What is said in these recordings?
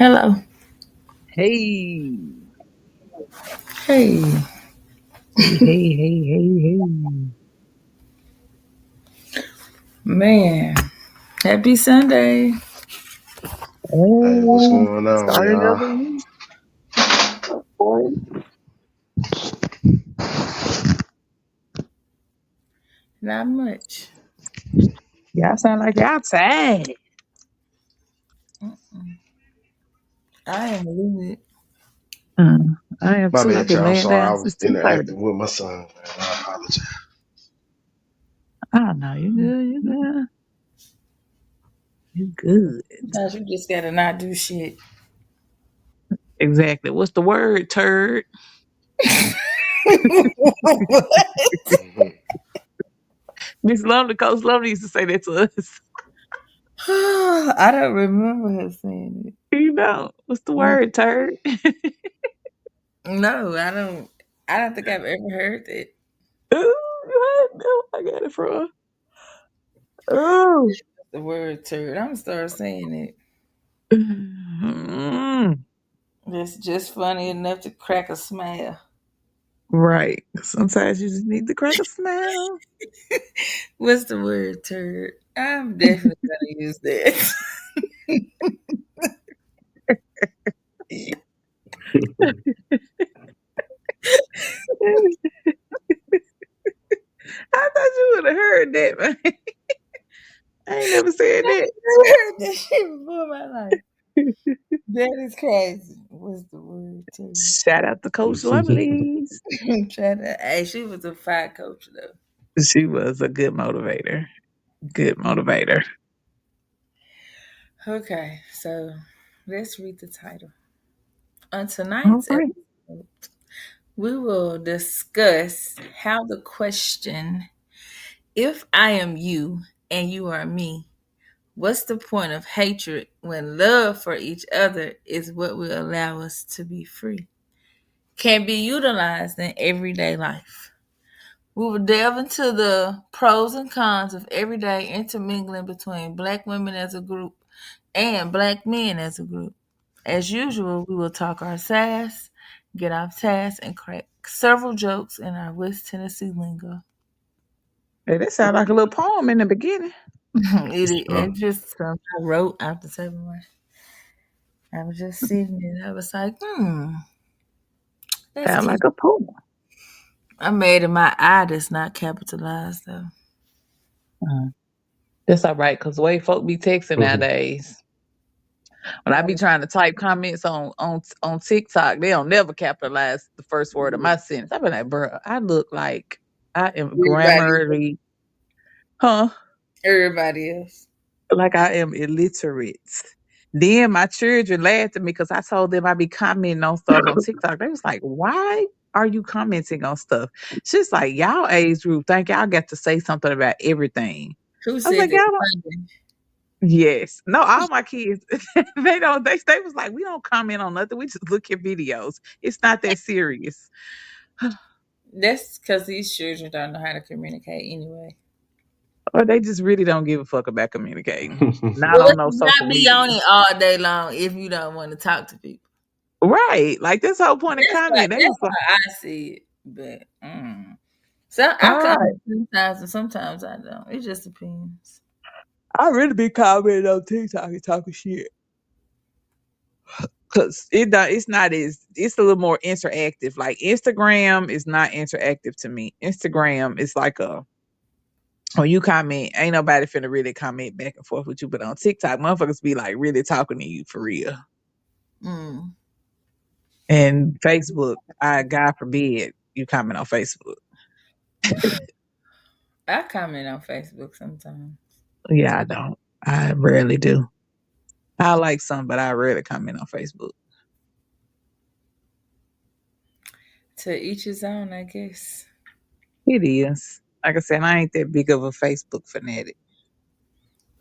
Hello. Hey, Hey, hey. man. Happy Sunday. Hey, what's Oh, going on, start y'all? another week. Boy. Not much. Y'all sound like y'all tired. Mm-mm. I am living. I am My too. I've bad, been y'all. I'm laying sorry, I down was since 2:30. interacting with my son. Man. I apologize. Oh no, you good, you good. You good. Sometimes you just gotta not do shit. Exactly. What's the word, turd? Mhm. Miss Lovely, Coach Lovely used to say that to us. I don't remember her saying it. You know, what's the Mm, word, turd? No, I don't. I don't think I've ever heard that. Ooh, you had no, I got it from. Oh. The word turd. I'm gonna start saying it. Mm, That's just funny enough to crack a smile. right. Sometimes you just need to crack a smile. What's the word turd? I'm definitely gonna use that. I thought you would have heard that, man. I ain't never said I that. never heard that shit before in my life. That is crazy. What's the word too? Shout out to Coach Lovelace. Try to. Hey, she was a fire coach though. She was a good motivator. Good motivator. Okay, so let's read the title. On All tonight's right. episode, we will discuss how the question, if I am you and you are me, what's the point of hatred when love for each other is what will allow us to be free, can be utilized in everyday life. We will delve into the pros and cons of everyday intermingling between black women as a group and black men as a group. As usual, we will talk our sass, get off task, and crack several jokes in our West Tennessee lingo. Hey, that sounded like a little poem in the beginning. It's just something I wrote after 7 months. I was just sitting there. I was like, let's Sound keep. like a poem. I made it my eye that's not capitalized though. Uh, that's all right, because the way folk be texting nowadays, when I be trying to type comments on TikTok, they don't never capitalize the first word of my sentence. I be like, bro, I look like I am Everybody, grammarly, huh? everybody else. Like I am illiterate. Then my children laughed at me because I told them I be commenting on stuff on TikTok. They was like, "Why are you commenting on stuff?" She's like, "Y'all age group think y'all get to say something about everything." Who I was said like, that? "Y'all don't." Sunday? Yes, no, all my kids they don't. They was like, "We don't comment on nothing. We just look at videos. It's not that serious." That's because these children don't know how to communicate anyway. Or they just really don't give a fuck about communicating. Not Well, on no not social be on media. it all day long if you don't want to talk to people. Right. Like this whole point of That's why. comment, they That's was like, why I see it. But so I "Right." comment sometimes, and sometimes I don't. It just depends. I really be commenting on TikTok and talking shit. Cause it's not as it's a little more interactive. Like Instagram is not interactive to me. Instagram is like a when you comment, ain't nobody finna really comment back and forth with you. But on TikTok, motherfuckers be like really talking to you for real. Mm. And Facebook, I God forbid you comment on Facebook. I comment on Facebook sometimes. Yeah, I don't. I rarely do. I like some, but I rarely comment on Facebook. To each his own, I guess. It is. Like I said, I ain't that big of a Facebook fanatic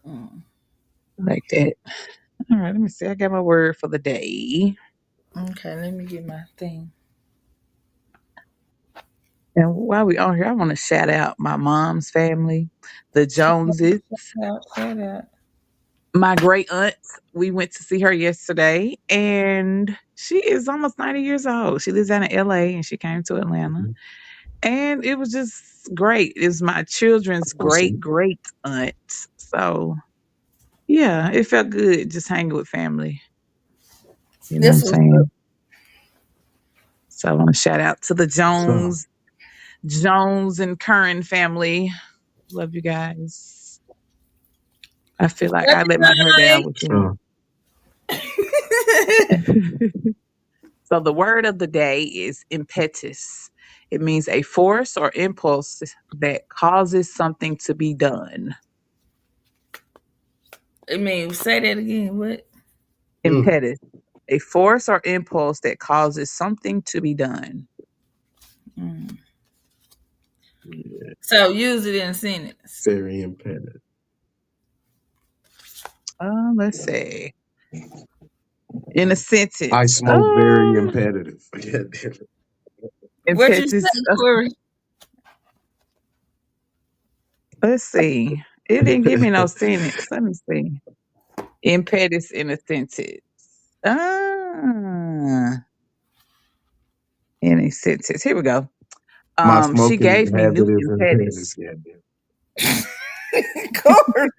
Mm. like that. All right, let me see. I got my word for the day. Okay, let me get my thing. And while we on here, I want to shout out my mom's family, the Joneses. Shout out, shout out. My great aunt, we went to see her yesterday, and she is almost 90 years old. She lives out in LA and she came to Atlanta. Mhm. And it was just great. It was my children's great Awesome. great aunt. So yeah, it felt good just hanging with family. You know what I'm This was saying? So I want to shout out to the So, Jones and Curran family. Love you guys. I feel like love I you let my hair down with so guys. them. So the word of the day is impetus. It means a force or impulse that causes something to be done. I mean, say that again. What? mm, Impetus. A force or impulse that causes something to be done. Mm. yeah, So use it in a sentence. very imperative. Let's see. In a I sentence. smoke very imperative. Yeah, What you say, Impetus. Corey? Let's see. It didn't give me no sentence. Let me see. Impetus in a sentence. Ah, in a sentence. Here we go. my She smoking gave me habit new is imperative. impetus. Yeah, Corey.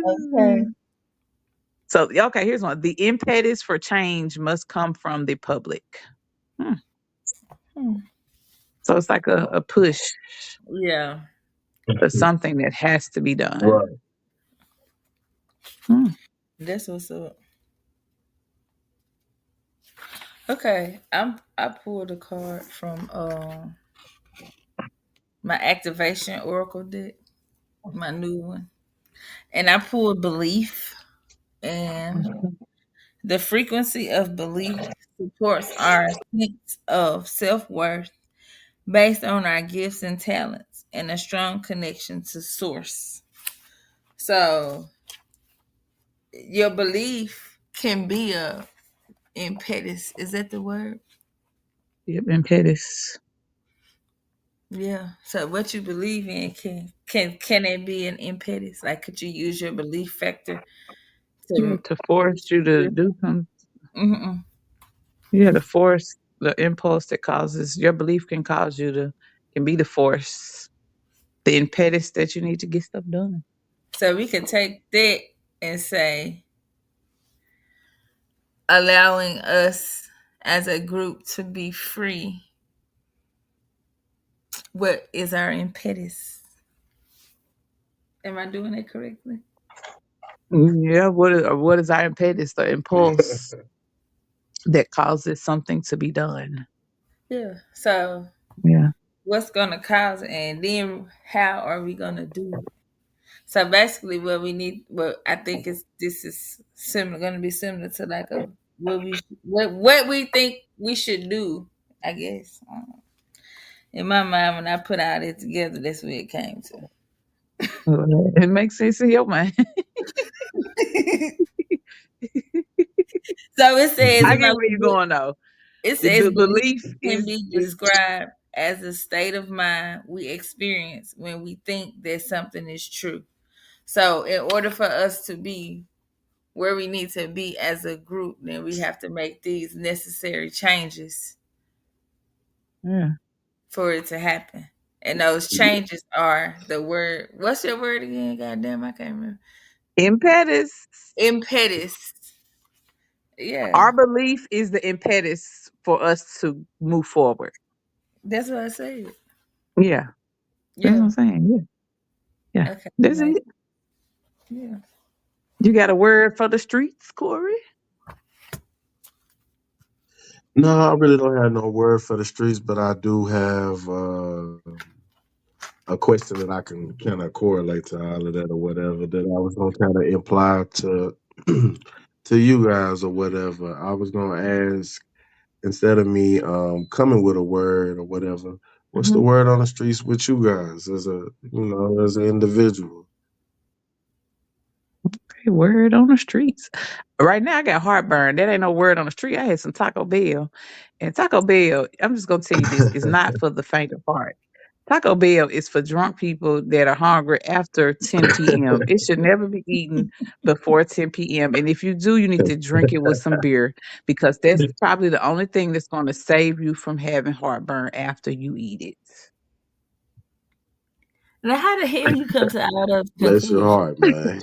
Okay. So, okay, here's one. The impetus for change must come from the public. Hmm. Hmm. So it's like a push Yeah, for something that has to be done. right. Hmm. that's what's up. Okay, I pulled a card from my activation oracle deck, my new one, and I pulled belief, and the frequency of belief supports our sense of self worth based on our gifts and talents and a strong connection to source. So your belief can be a impetus. Is that the word? Yep, impetus. Yeah. So what you believe in can it be an impetus? Like could you use your belief factor Yeah, to to force you to do something. mm Yeah, to force the impulse that causes your belief can be the force, the impetus that you need to get stuff done. so we could take that and say allowing us as a group to be free. What is our impetus? Am I doing it correctly? Yeah, what is our impetus? The impulse that causes something to be done. Yeah. So Yeah. what's gonna cause it and then how are we gonna do it? So basically what we need what I think is this is similar gonna be similar to like a what we think we should do, I guess. In my mind when I put all this together, that's where it came It makes sense in your mind. to. So it says I get where you're going though. it says The belief belief can is be is described as a state of mind we experience when we think that something is true. So in order for us to be where we need to be as a group, then we have to make these necessary changes yeah. for it to happen. And those changes are the word. What's your word again? Goddamn, I can't remember. Impetus. Impetus. Yeah, Our belief is the impetus for us to move forward. that's what I said. Yeah. That's what Yeah. I'm saying. Yeah. Yeah. Okay. That's Nice. it. Yeah. You got a word for the streets, Corey? No, I really don't have no word for the streets, but I do have a question that I can kind of correlate to all of that or whatever that I was gonna kind of imply to to you guys or whatever. I was gonna ask instead of me coming with a word or whatever, what's the Mhm. word on the streets with you guys as a as an individual? Okay, word on the streets. Right now, I got heartburn. That ain't no word on the street. I had some Taco Bell. And Taco Bell, I'm just going to tell you this, is not for the faint of heart. Taco Bell is for drunk people that are hungry after 10 p.m. It should never be eaten before 10 p.m. And if you do, you need to drink it with some beer because that's probably the only thing that's going to save you from having heartburn after you eat it. Now, how the hell you come to all those Bless your conclusions? heart, man.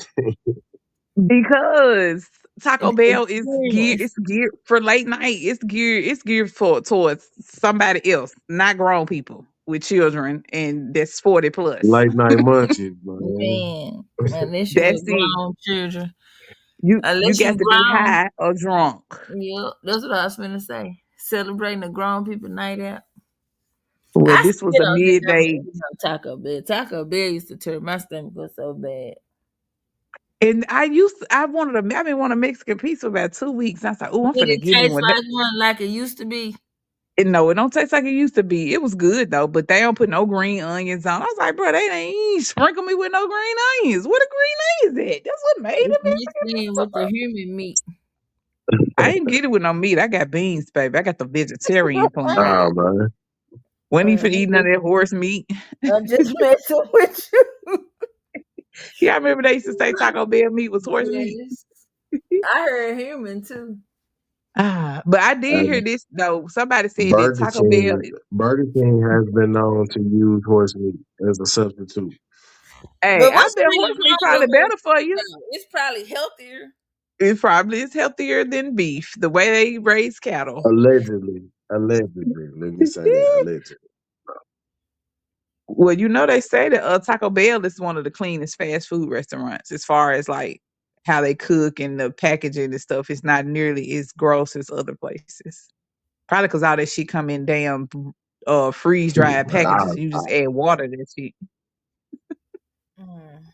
Because And Taco Bell is geared, experience. it's geared for late night. It's geared for towards somebody else, not grown people with children, and that's 40 plus. Late night munchies, man. Man, unless you That's with it. grown children. You Unless you got to be grown. high or drunk. Yep, that's what I was gonna say. Celebrating the grown people night out. Well, I this was still a don't think I'm midday. eating no Taco Bell. Taco Bell used to turn my stomach up so bad. And I wanted I've been wanting a Mexican pizza for about 2 weeks. I was like, oh, I'm Did finna it get me taste one. like one like it used to be? And no, it don't taste like it used to be. It was good though, but they don't put no green onions on. I was like, bro, they ain't sprinkle me with no green onions. What a green onion is that? That's what made It's it mixed Mexican in pizza, with bro. the human meat. I ain't get it with no meat. I got beans, baby. I got the vegetarian plan. Oh man. When he Uh, finna eat none of that horse meat. I'm just messing with you. Yeah, I remember they used to say Taco Bell meat was horse meat. Yes. I heard human too. But I did hear Hey, this though. Somebody said that Burger Taco Bell. King Burger King has been known to use horse meat as a substitute. Hey, But I what's bet really horse meat wrong with probably horse better for meat you. though? It's probably healthier. It probably is healthier than beef. The way they raise cattle. Allegedly. Allegedly. Let me say that. Allegedly. Well, they say that Taco Bell is one of the cleanest fast food restaurants as far as like how they cook and the packaging and stuff. It's not nearly as gross as other places. Probably because all that shit come in damn freeze Yeah, dried but packages. You just add water to that shit. Mm.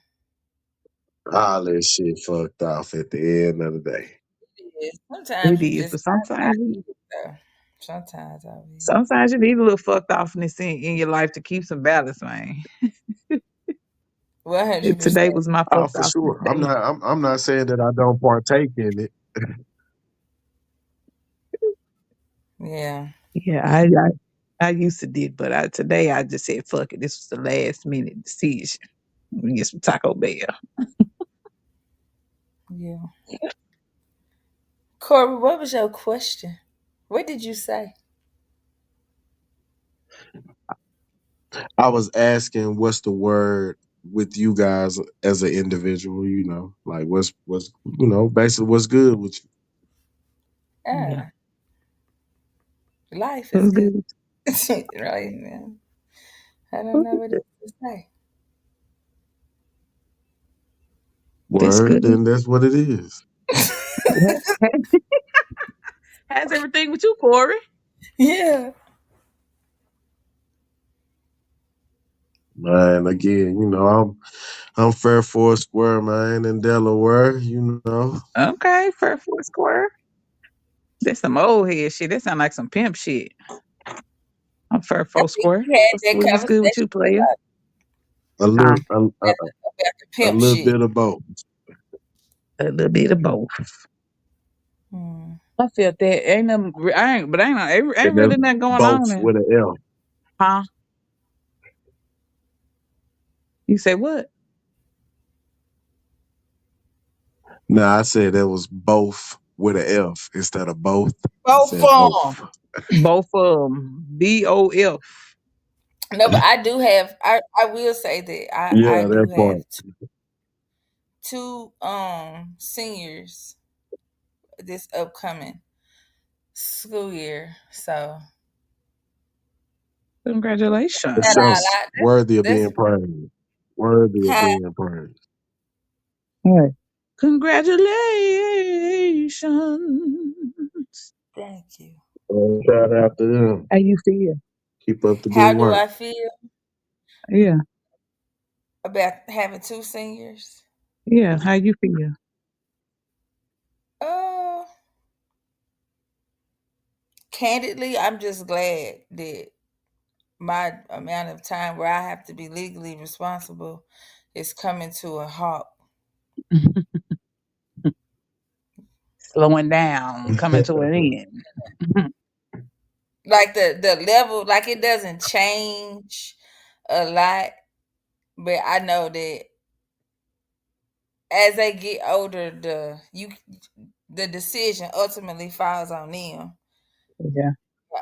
all that shit fucked off at the end of the day. Yeah, It sometimes you is, just but sometimes gotta eat it though. Sometimes I will. sometimes you need a little fucked offness in your life to keep some balance, man. 100%. Today was my Oh, fucked for offness sure. day. I'm not saying that I don't partake in it. Yeah. Yeah, I used to did, but today I just said fuck it. This was the last minute decision. Let me get some Taco Bell. Yeah. Corey, what was your question? What did you say? I was asking what's the word with you guys as an individual, like what's basically what's good with you. Yeah, Ah, life it is was good. good. Right now. I don't know what else to say. That's Word, good. then that's what it is. How's everything with you, Corey? Yeah. Man, again, I'm fair for a square, man, in Delaware. Okay, for four square. That's some old head shit. That sound like some pimp shit. I'm for I four think square. we had What's that what's good with conversation you, player? A Huh? little about the a pimp little shit. bit of both. A little bit of both. Hmm. I felt that ain't nothing. Ain't And that's really nothing going both on there. with an L. Huh? You say what? No, I said that was both with an F instead of both. I Both said of both. Both of them. BOF. No, but I do have. I will say that I Yeah, do that part. have two seniors this upcoming school year. So For Congratulations. that sure. all I Worthy of that's being praised. Worthy of hi. being praised. Right. Congratulations. Thank you. Shout out to them. How you feel? Keep up the good How do work. I feel Yeah. about having two seniors? Yeah. How you feel? Oh, candidly, I'm just glad that my amount of time where I have to be legally responsible is coming to a halt. Slowing down, coming to an end. Like the level, like it doesn't change. a lot, but I know that as they get older, the decision ultimately falls on them. Yeah.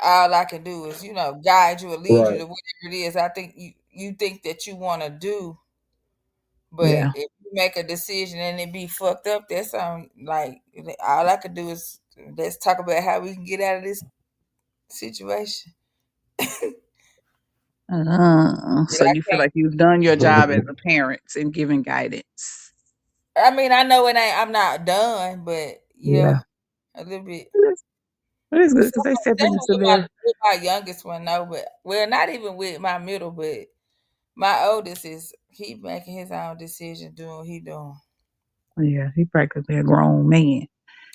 All I can do is, guide you or lead you Right. to whatever it is I think you think that you want to do. But Yeah. if you make a decision and it be fucked up, that's on like all I could do is let's talk about how we can get out of this situation. But So I you feel can't. like you've done your job as a parent in giving guidance. I mean, I know it ain't. I'm not done, but Yeah. yeah, a little bit. It is good because they stepping Especially into their. with my youngest one, no, but well, not even with my middle, but my oldest is he making his own decision, doing what he doing. Yeah, he practically a grown man.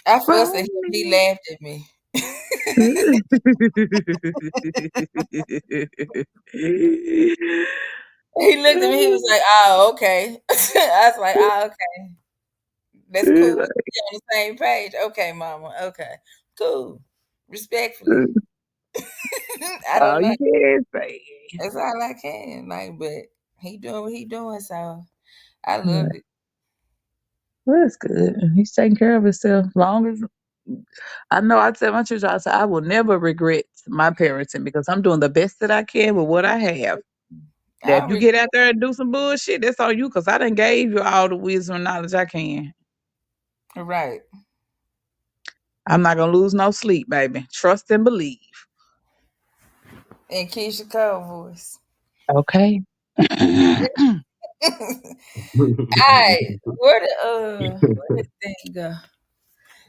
I fussed at Grown him. He man. laughed at me. He looked at me. He was like, "Oh, okay." I was like, "Oh, okay. That's cool. We on the same page. Okay, mama. Okay, cool. Respectfully." I don't All know. you can say. That's all I can. Like, but he doing what he doing, so I Yeah, loved it. well, that's good. He's taking care of himself. Long as I know, I tell my children, I say, I will never regret my parenting because I'm doing the best that I can with what I have. Now, I if don't you regret get out there and do some bullshit, that's on you because I done gave you all the wisdom and knowledge I can. it. Right. I'm not gonna lose no sleep, baby. Trust and believe. And Keisha Cole voice. Okay. Alright, where did thing go?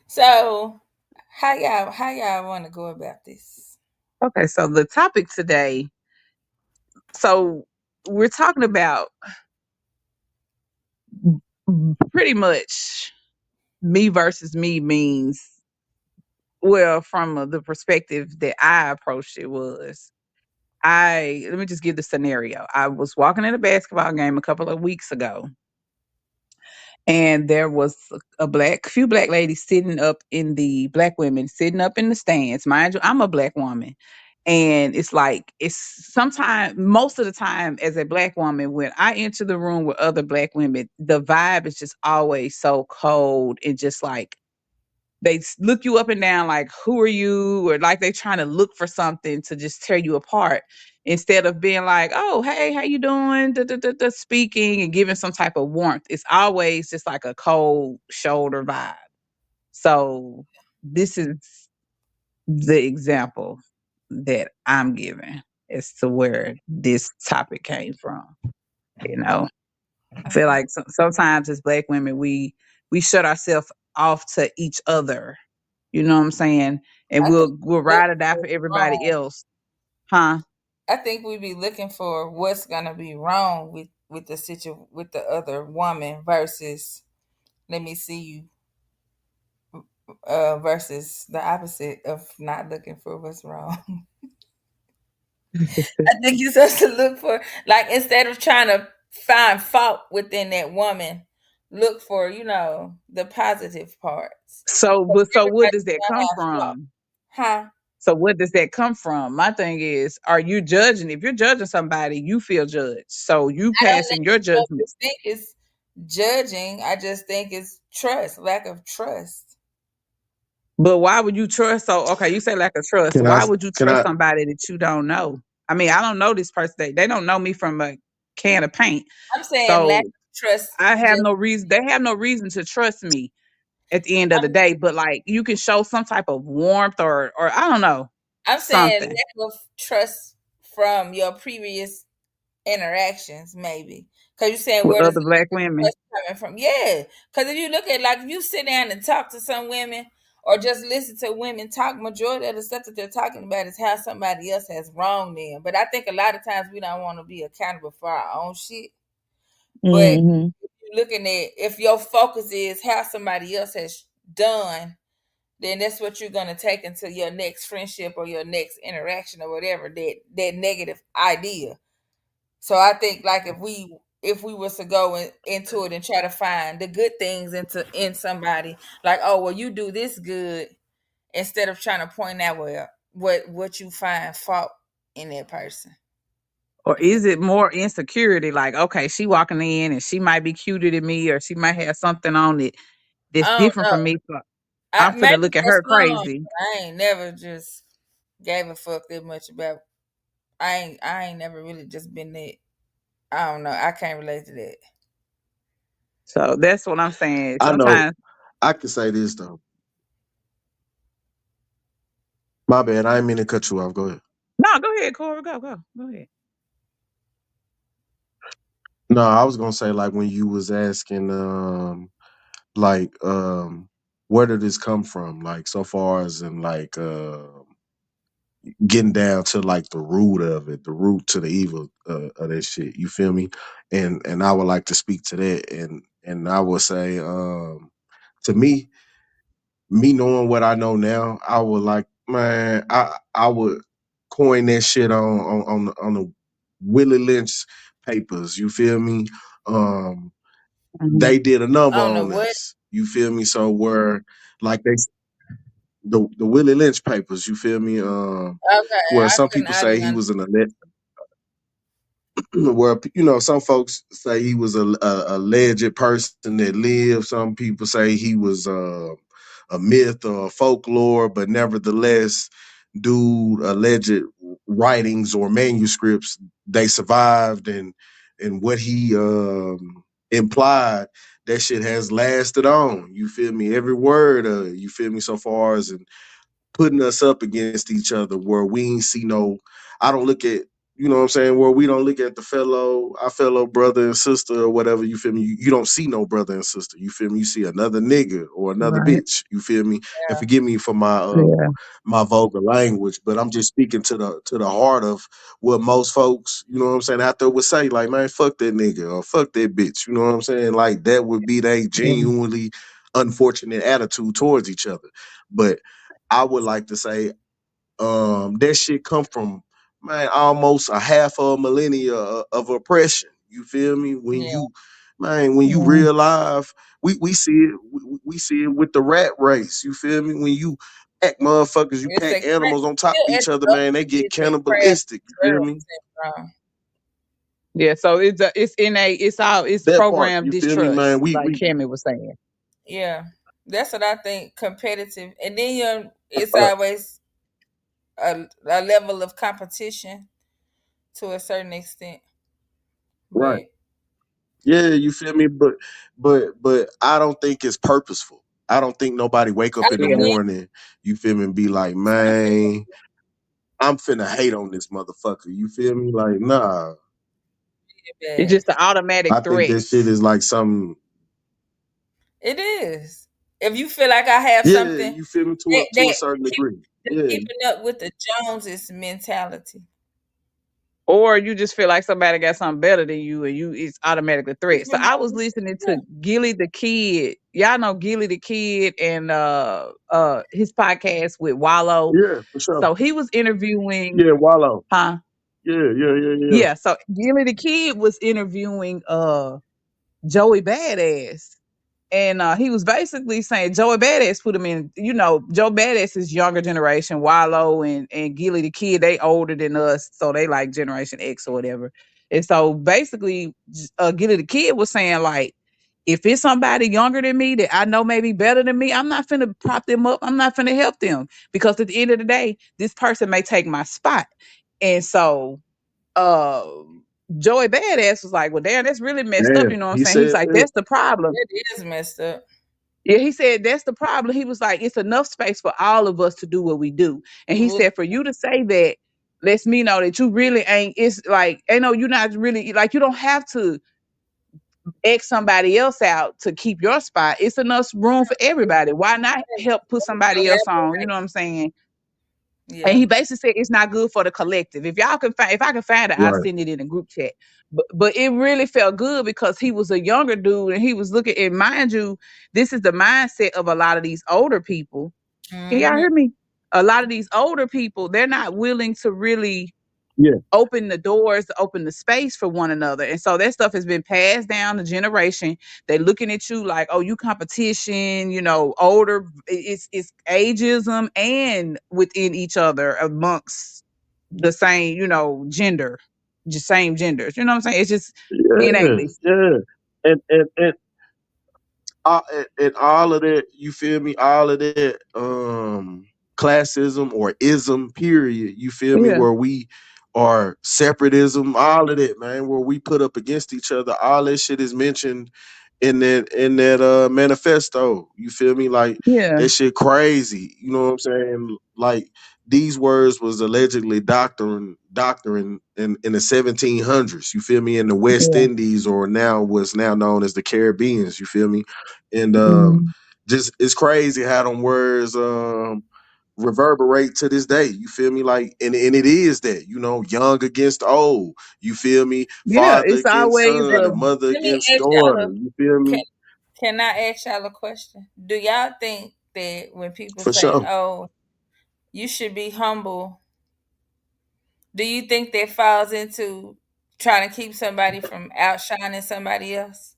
So how y'all want to go about this? Okay, so the topic today, so we're talking about pretty much me versus me means, well, from the perspective that I approached it was, let me just give the scenario. I was walking in a basketball game a couple of weeks ago, and there was few black ladies sitting up in the black women sitting up in the stands. Mind you, I'm a black woman. And it's like, it's sometimes, most of the time, as a black woman, when I enter the room with other black women, the vibe is just always so cold and just like look you up and down like, who are you? Or like they trying to look for something to just tear you apart instead of being like, oh, hey, how you doing? Da, da, da, da, speaking and giving some type of warmth. It's always just like a cold shoulder vibe. So this is the example that I'm giving as to where this topic came from. You know, I feel Okay. like sometimes as black women, we shut ourselves off to each other. You know what I'm saying? And I think we'll we look ride or die for for everybody wrong. else, huh? I think we be looking for what's gonna be wrong with with the other woman versus let me see you versus the opposite of not looking for what's wrong. I think you're supposed to look for like instead of trying to find fault within that woman, look for the positive parts. So what Everybody's does that gonna come have flaws, from? huh? So what does that come from? My thing is, are you judging? If you're judging somebody, you feel judged. So you I don't passing your necessarily judgments. think it's judging. I just think it's trust, lack of trust. But why would you trust? So okay, you say lack of trust. can I? Why would you Can trust I? somebody that you don't know? I mean, I don't know this person. They don't know me from a can of paint. I'm saying lack So of trust. I have Just no reason. They have no reason to trust me at the end of the I'm, day. But like, you can show some type of warmth, or I don't know, I'm saying something lack of trust from your previous interactions, maybe. Because you're saying with where does other the black women. trust coming from? Yeah. Because if you look at like if you sit down and talk to some women or just listen to women talk, majority of the stuff that they're talking about is how somebody else has wronged them. But I think a lot of times we don't want to be accountable for our own shit. But Hmm. if you're looking at if your focus is how somebody else has done, then that's what you're gonna take into your next friendship or your next interaction or whatever, that negative idea. So I think like if we was to go into it and try to find the good things in somebody, like, oh well, you do this good, instead of trying to point out well what you find fault in that person. Or is it more insecurity? Like, okay, she walking in and she might be cuter than me, or she might have something on it that's I don't different know. from me. So I I'm finna maybe look at for her some, crazy. I ain't never just gave a fuck that much about. I ain't never really just been that. I don't know. I can't relate to that. So that's what I'm saying. I know. Sometimes, I can say this though. My bad. I didn't mean to cut you off. Go ahead. no, go ahead, Corey. Go ahead. No, I was gonna say like when you was asking, like, where did this come from? Like so far as in like, getting down to like the root of it, the root to the evil of that shit. You feel me? And I would like to speak to that, and I would say, to me, me knowing what I know now, I would like, man, I would coin that shit on the Willie Lynch papers. You feel me? Um, Mhm. they did a I number don't know on what. us. You feel me? So where like the Willie Lynch papers. You feel me? Okay, Where I some couldn't. people I say didn't he was understand. an where some folks say he was a alleged person that lived. Some people say he was a myth or a folklore, but nevertheless, dude, alleged writings or manuscripts they survived, and what he implied. That shit has lasted on. You feel me? Every word. You feel me? So far as putting us up against each other where we ain't see no I don't look at what I'm saying, where we don't look at our fellow brother and sister or whatever, you feel me? You don't see no brother and sister. You feel me? You see another nigga or another Right. bitch. You feel me? And Yeah, forgive me for Yeah. my vulgar language, but I'm just speaking to the heart of what most folks, you know what I'm saying, out there would say, like, man, fuck that nigga or fuck that bitch. You know what I'm saying? Like that would be they Yeah. genuinely unfortunate attitude towards each other. But I would like to say, that shit come from, man, almost a half a millennia of oppression. You feel me? yeah. When you Yeah. realize we see it, we see it with the rat race. You feel me? When you pack motherfuckers, you It's pack a animals on top still of at each other, the man, they upper get is that craft cannibalistic. You feel girl me? syndrome. Yeah. So it's innate. It's That part, programmed you feel me, man? distrust, like Kimmy was saying. Yeah, that's what I think. Competitive, and then it's always a level of competition to a certain extent. right. But Yeah, you feel me? But I don't think it's purposeful. I don't think nobody wake I up in the Yeah. don't morning, you feel me, and be like, some people man, I'm finna hate on this motherfucker. You feel me? Like, nah. get It's bad. just the automatic I think this shit threats. is like some, It is. If you feel like I have yeah, something you feel me, to a that certain keep degree. just Yeah. keeping up with the Joneses mentality. Or you just feel like somebody got something better than you and you it's automatically threat. So I was listening to Gilly the Kid. Y'all know Gilly the Kid and his podcast with Wallow. Yeah, for sure. So he was interviewing, Yeah, Wallow. huh? Yeah. Yeah, so Gilly the Kid was interviewing Joey Badass. And he was basically saying Joey Badass put him in, Joe Badass is younger generation, Wallow and Gilly the Kid, they older than us, so they like Generation X or whatever. And so basically, Gilly the Kid was saying, like, if it's somebody younger than me that I know maybe better than me, I'm not finna prop them up. I'm not finna help them because at the end of the day, this person may take my spot. And so uh Joey Badass was like, well, damn, that's really messed up. You Damn, know what I'm he saying? He's said like, that. that's the problem. That is messed up. Yeah, he said that's the problem. He was like, it's enough space for all of us to do what we do. And he Would said, for you to say that lets me know that you really ain't, it's like, you're not really, like, you don't have to X somebody else out to keep your spot. It's enough room for everybody. Why not help put somebody else on? You know what I'm saying? And yeah. he basically said it's not good for the collective. If y'all can find, if I can find it, I'll Right. send it in a group chat. But it really felt good because he was a younger dude and he was looking. And mind you, this is the mindset of a lot of these older people. Can y'all Hmm. hear me? A lot of these older people, they're not willing to really Yeah. open the doors, open the space for one another. And so that stuff has been passed down the generation. They're looking at you like, oh, you competition, older. It's ageism and within each other amongst the same, gender. just same genders. You know what I'm saying? It's just men ain't Yeah, listening. yeah. And and all of that, you feel me? All of that classism or ism, period. You feel me? Yeah, Where we are separatism, all of that, man, where we put up against each other, all that shit is mentioned in that manifesto. You feel me? Like yeah, that shit crazy. You know what I'm saying? Like these words was allegedly doctrine in the 1700s. You feel me? In the West yeah. Indies, or now what's now known as the Caribbeans. You feel me? And Mhm. just it's crazy how them words reverberate to this day. You feel me? Like, and it is that, you know, young against old. You feel me? Yeah, Father it's against always son, Let, a and mother let me against ask y'all daughter. a You feel can me? can I ask y'all a question? Do y'all think that when people For say, sure. "Oh, you should be humble," do you think that falls into trying to keep somebody from outshining somebody else?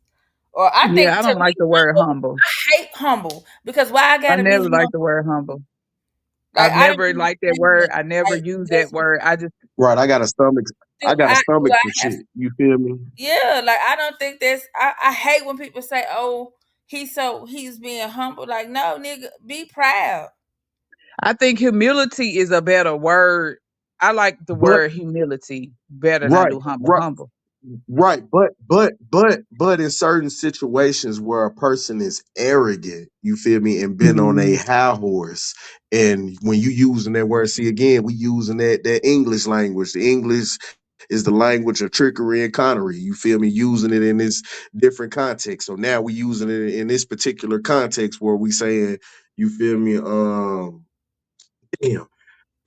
Or I yeah. think I to don't me, like the word humble, humble. I hate humble because why I I gotta be never liked the humble? word humble. Like I've I don't never liked that understand word. it. I never Like used that just word. I just Right. I got a do stomach I for have shit. You feel me? yeah, like I don't think that's I hate when people say, "Oh, he's being humble." Like, no, nigga, be proud. I think humility is a better word. I like the But word humility better than I right, do humble. right. Humble. Right, but in certain situations where a person is arrogant, you feel me, and been on a Mhm. high horse, and when you using that word, see again, we using that English language. The English is the language of trickery and connery. You feel me, using it in this different context. So now we using it in this particular context where we saying, you feel me, damn,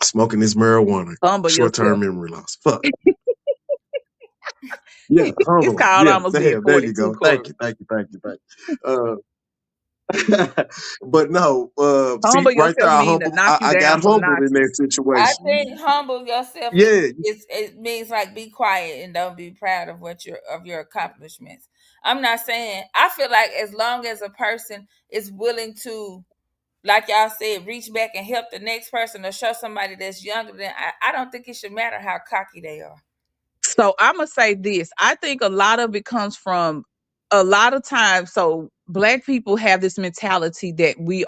smoking this marijuana, Humble short term yourself. memory loss. Fuck. Yeah, It's humbling. called Yeah, almost being damn. There you 42, go. Thank Corey. you. Thank you. Thank you. Thank you. But no, see, Humble right there, yourself I mean to humbled. knock you I got down some humbled in that notches. I situation. think humble yourself Yeah, it means like be quiet and don't be proud of what your accomplishments. I'm not saying I feel like as long as a person is willing to, like y'all said, reach back and help the next person or show somebody that's younger than I don't think it should matter how cocky they are. So I'm gonna say this. I think a lot of it comes from a lot of times. So black people have this mentality that we're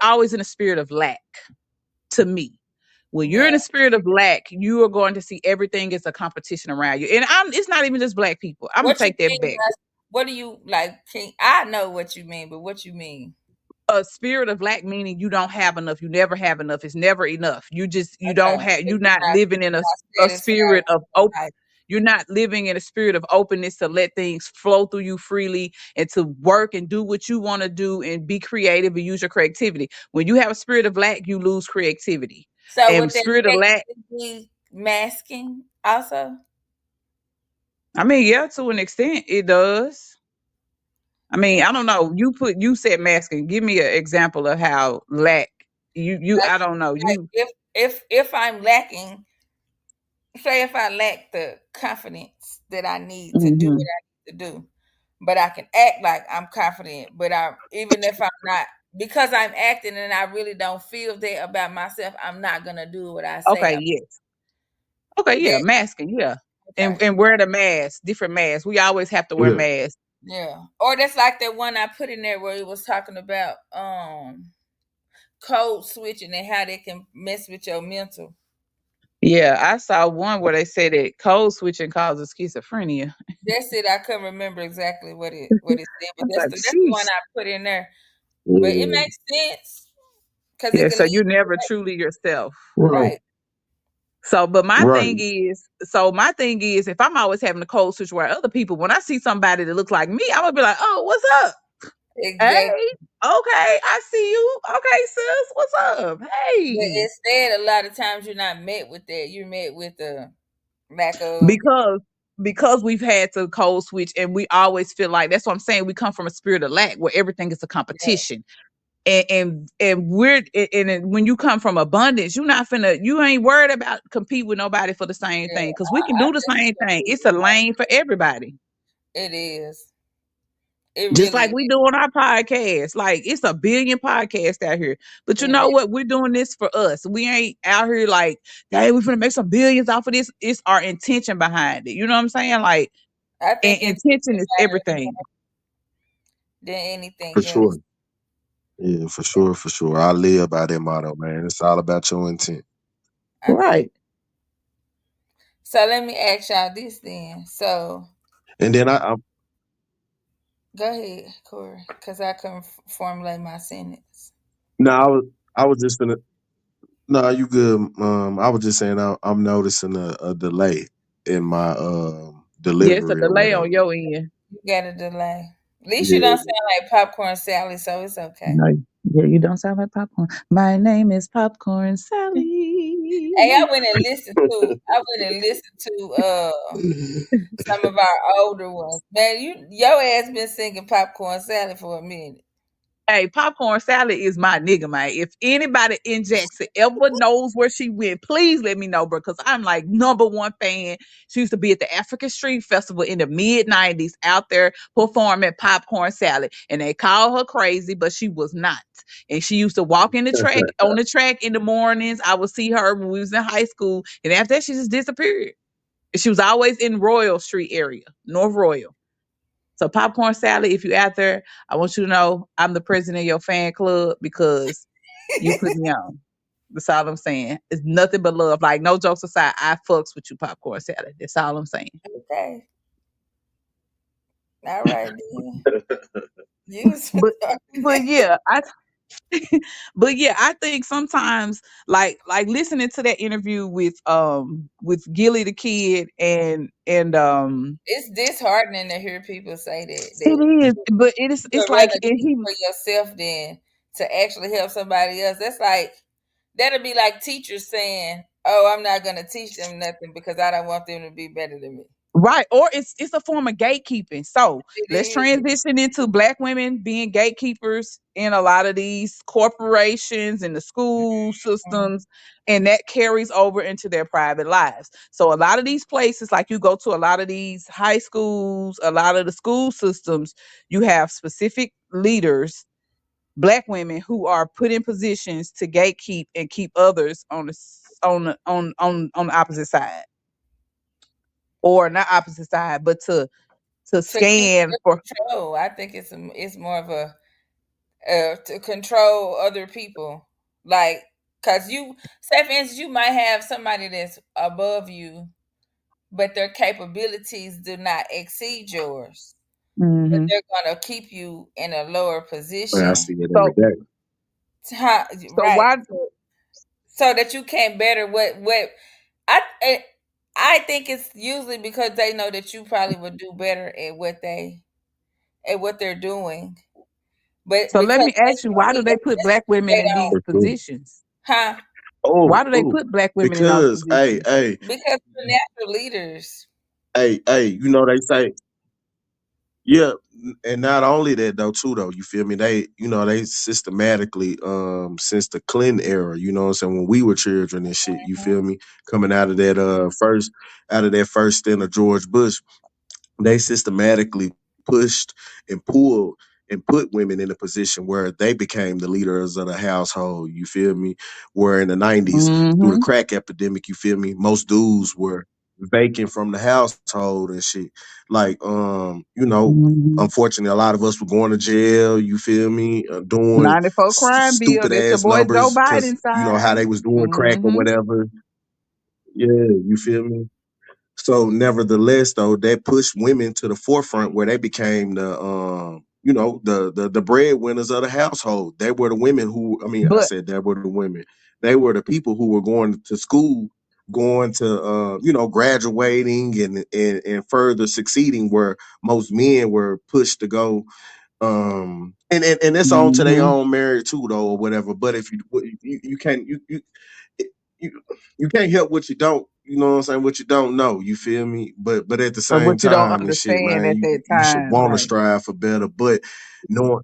always in the spirit of lack. To me, when you're Yeah. in the spirit of lack, you are going to see everything as a competition around you. And it's not even just black people. I'm gonna What you take that mean back. by what do you like? I know what you mean, but what you mean? A spirit of lack meaning you don't have enough, you never have enough, it's never enough. You don't Okay. have, So you're not living in you're a not satisfied spirit with of your open. life. You're not living in a spirit of openness to let things flow through you freely and to work and do what you want to do and be creative and use your creativity. When you have a spirit of lack, you lose creativity. So And would that spirit of lack, technically be masking also? I mean, yeah, to an extent, it does. I mean, I don't know. You said masking. Give me an example of how lack. Like I don't know. like You if I'm lacking, say if I lack the confidence that I need to do what Mhm. I need to do, but I can act like I'm confident, but I even if I'm not because I'm acting and I really don't feel that about myself, I'm not gonna do what I say Okay, I'm yes. Okay, yeah, that masking, yeah. okay. And wear the mask, different masks. We always have to wear yeah. masks. Yeah. Or that's like that one I put in there where it was talking about code switching and how they can mess with your mental. Yeah, I saw one where they said that code switching causes schizophrenia. That's it. I couldn't remember exactly what it said, I but was like, that's the one sheesh. I put in there. But it Yeah. makes sense because it Yeah, can so lead you're you never truly yourself. Right. right. So, but Right. my thing is, if I'm always having a code switch where other people, when I see somebody that looks like me, I'm gonna be like, oh, what's up? Hey, Exactly. okay, I see you. Okay, sis, what's up? But Hey, instead, a lot of times you're not met with that. You're met with the lack of because we've had to code switch and we always feel like that's what I'm saying. We come from a spirit of lack where everything is a yeah, competition. And when you come from abundance, you ain't worried about compete with nobody for the same yeah. thing because we can I do the same definitely thing. agree It's with a lane for everybody. that. It is. It Just really like is. we do on our podcast. Like it's a billion podcasts out here. But you It know is. what? We're doing this for us. We ain't out here like, hey, we're gonna make some billions off of this. It's our intention behind it. You know what I'm saying? Like, I and think it's intention is everything. than For anything sure. else. Yeah, for sure, for sure. I live by that motto, man. It's all about your intent. I think Right. so. Let me ask y'all this then. So And then I go ahead, Corey, because I couldn't formulate my sentence. no, I was just gonna no, you good. I was just saying I'm noticing a delay in my Yeah, it's a delivery or delay whatever. on your end. You got a delay. At least you don't Yeah. sound like popcorn Sally, so it's okay. No, yeah, you don't sound like popcorn. My name is Popcorn Hey, I Sally. went and listened to. I went and listened to some of our older ones. Man, your ass been singing popcorn Sally for a minute. Hey, Popcorn Sally is my nigga, man. If anybody in Jackson ever knows where she went, please let me know, bro. Because I'm like number one fan. She used to be at the African Street Festival in the mid 90s, out there performing Popcorn Sally, and they call her crazy, but she was not. And she used to walk in the track on the track in the mornings. I would see her when we was in high school, and after that, she just disappeared. And she was always in Royal Street area, North Royal. So Popcorn Sally, if you out there, I want you to know I'm the president of your fan club because you put me on. That's all I'm saying. It's nothing but love. Like no jokes aside, I fucks with you, Popcorn Sally. That's all I'm saying. Okay, all right then. You was But but yeah, I but yeah, I think sometimes like listening to that interview with Gilly the Kid and it's disheartening to hear people say that it is, but you it's would like rather and do he for yourself than to actually help somebody else. That's like that'll be like teachers saying, "Oh, I'm not gonna teach them nothing because I don't want them to be better than me." right, or it's a form of gatekeeping. So It let's is. transition into black women being gatekeepers in a lot of these corporations and the school Mhm. systems, and that carries over into their private lives. So a lot of these places, like you go to a lot of these high schools, a lot of the school systems, you have specific leaders, black women who are put in positions to gatekeep and keep others on on the opposite side, or not opposite side, but to To keep scan the for. control. I think it's more of a to control other people, like because you say for instance you might have somebody that's above you, but their capabilities do not exceed yours, but Hmm. they're gonna keep you in a lower Man, I position. see it every So day. so Right, why? so that you can better what I I I think it's usually because they know that you probably would do better at what they're doing, but So let because me they ask you, why see do a they put black potential, women they in these don't, For sure. positions? huh? Oh, Why do they oh, put black women in those because positions? Because they're natural leaders. you know they say yeah, and not only that though, too though, you feel me? They, they systematically, since the Clinton era, you know what I'm saying, when we were children and shit, you Mhm. feel me? Coming out of that first stint of George Bush, they systematically pushed and pulled and put women in a position where they became the leaders of the household. You feel me? Where in the '90s, through the Hmm. crack epidemic, you feel me? Most dudes were vacant from the household and shit. Like, Hmm. unfortunately, a lot of us were going to jail. You feel me? Doing 94 crime bill. stupid That's your ass boy Joe numbers because Biden how side. they was doing crack or Hmm. whatever. Yeah, you feel me? So, nevertheless, though, that pushed women to the forefront where they became the breadwinners of the household. They were the women who, I mean, I But said they were the women. They were the people who were going to school, going to, graduating and further succeeding, where most men were pushed to go. And it's on to their hmm own merit too, though, or whatever. But if you can't you you can't help what you don't, you know what I'm saying, what you don't know, you feel me? But at the but same what you don't time and shit, understand man, at you that you should time, want to right? strive for better, but knowing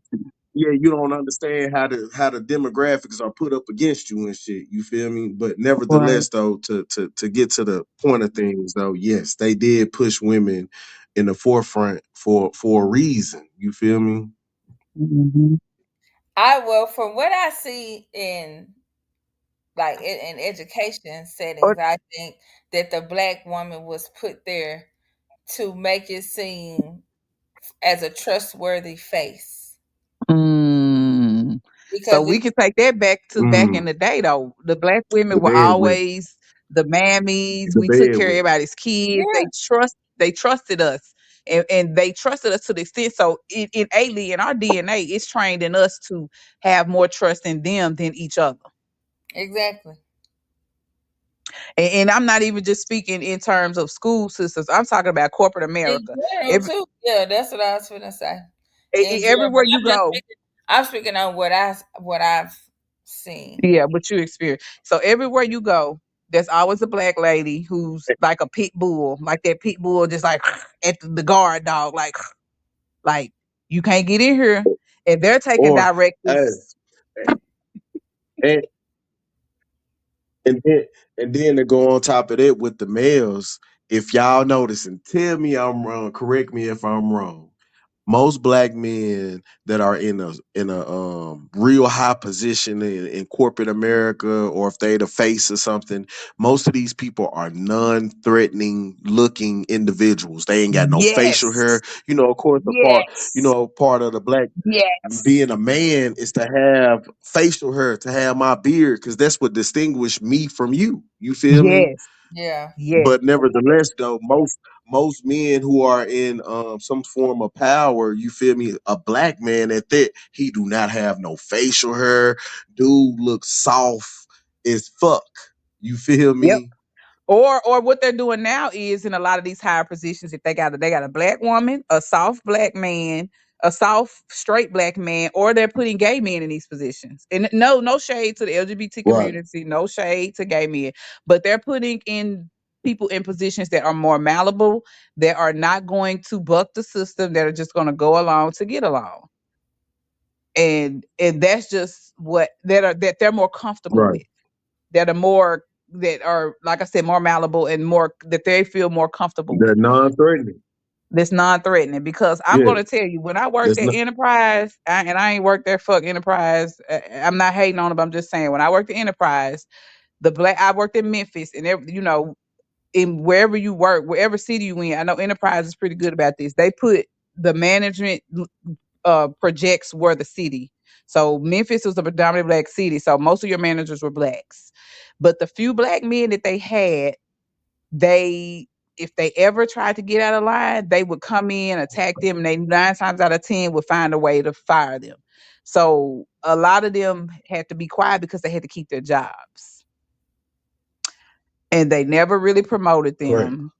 yeah, you don't understand how the demographics are put up against you and shit. You feel me? But Right. nevertheless, though, to get to the point of things, though, yes, they did push women in the forefront for a reason. You feel me? Mhm. I well, from what I see in like in education Or settings, I think that the black woman was put there to make it seem as a trustworthy face Mm. So because we if can take that back to back in Mm, the day though. The black women the were bed with always the mammies. the We took bed care of with everybody's kids. yeah, They trusted us. And they trusted us to the extent so innately in our DNA, it's trained in us to have more trust in them than each other. exactly. And I'm not even just speaking in terms of school systems. I'm talking about corporate In America. general Every, too, yeah, that's what I was gonna say. In general, everywhere but you go, I'm speaking on what I've seen. yeah, but you experience. So everywhere you go, there's always a black lady who's like a pit bull, like that pit bull, just like at the guard dog, like you can't get in here, and they're taking or hey, directives. and and then and then to go on top of that with the males, if y'all notice and tell me I'm wrong, correct me if I'm wrong. Most black men that are in a real high position in corporate America, or if they the face or something, most of these people are non-threatening looking individuals. They ain't got no facial hair. Yes, Of course, yes, part of the black yes, being a man is to have facial hair, to have my beard, because that's what distinguished me from you. You feel me? yes, Yeah, yes, But nevertheless, though, most men who are in some form of power, you feel me, a black man at that, he do not have no facial hair. Dude looks soft as fuck. You feel yep. me? Or what they're doing now is in a lot of these higher positions, if they got a black woman, a soft black man, a soft straight black man, or they're putting gay men in these positions. And no shade to the LGBT Right. community, no shade to gay men, but they're putting in people in positions that are more malleable, that are not going to buck the system, that are just going to go along to get along. And that's just that they're more comfortable Right. with, that are, like I said, more malleable and more that they feel more comfortable They're with. non-threatening. That's non-threatening because I'm Yeah. going to tell you when I worked That's at not Enterprise, and I ain't worked there fuck Enterprise. I'm not hating on it, but I'm just saying when I worked at Enterprise, I worked in Memphis, and in wherever you work, wherever city you in, I know Enterprise is pretty good about this. They put the management projects were the city. So Memphis was a predominantly black city, so most of your managers were blacks. But the few black men that they had, they if they ever tried to get out of line, they would come in, attack them, and they 9 times out of 10 would find a way to fire them. So a lot of them had to be quiet because they had to keep their jobs. And they never really promoted correct. them,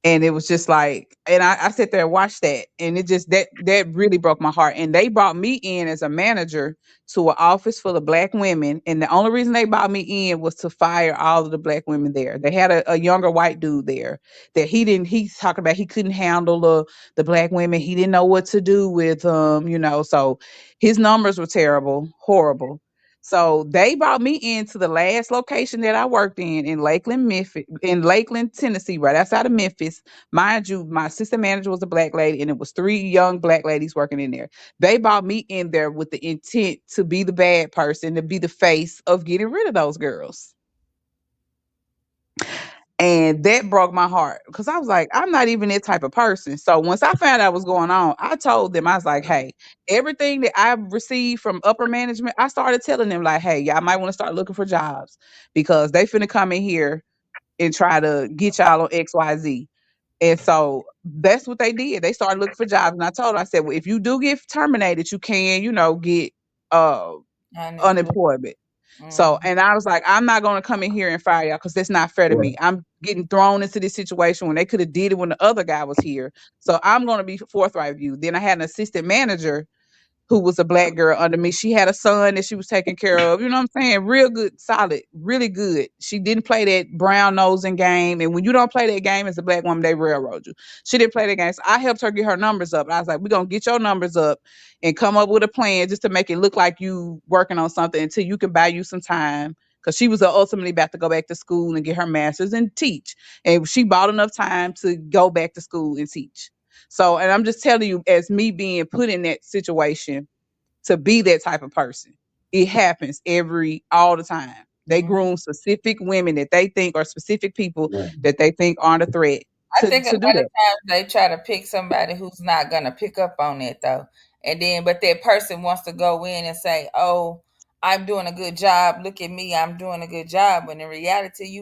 and it was just like, and I sit there and watched that, and it just that really broke my heart. And they brought me in as a manager to an office full of black women, and the only reason they brought me in was to fire all of the black women there. They had a younger white dude there that he's talking about he couldn't handle the black women. He didn't know what to do with so his numbers were terrible, horrible. So they brought me into the last location that I worked in Lakeland, Memphis, in Lakeland, Tennessee, right outside of Memphis. Mind you, my assistant manager was a black lady, and it was three young black ladies working in there. They brought me in there with the intent to be the bad person, to be the face of getting rid of those girls. And that broke my heart because I was like, I'm not even that type of person. So once I found out what was going on, I told them, I was like, hey, everything that I received from upper management, I started telling them, like, hey, y'all might want to start looking for jobs because they finna come in here and try to get y'all on XYZ. And so that's what they did. They started looking for jobs. And I told her, I said, well, if you do get terminated, you can, get uh unemployed. unemployment. So, Hmm. and I was like, I'm not going to come in here and fire y'all because that's not fair to Right. me. I'm getting thrown into this situation when they could have did it when the other guy was here. So I'm going to be forthright with you. Then I had an assistant manager who was a black girl under me. She had a son that she was taking care of. You know what I'm saying? Real good, solid, really good. She didn't play that brown nosing game. And when you don't play that game as a black woman, they railroad you. She didn't play that game. So I helped her get her numbers up. I was like, we're going to get your numbers up and come up with a plan just to make it look like you working on something until you can buy you some time. because she was ultimately about to go back to school and get her master's and teach. And she bought enough time to go back to school and teach. So, and I'm just telling you, as me being put in that situation to be that type of person, it happens all the time. They Mhm. groom specific women that they think are specific people Right. that they think aren't a threat I think a to do lot of that. times they try to pick somebody who's not gonna pick up on it though, and then but that person wants to go in and say, "Oh, I'm doing a good job. Look at me, I'm doing a good job." When in reality,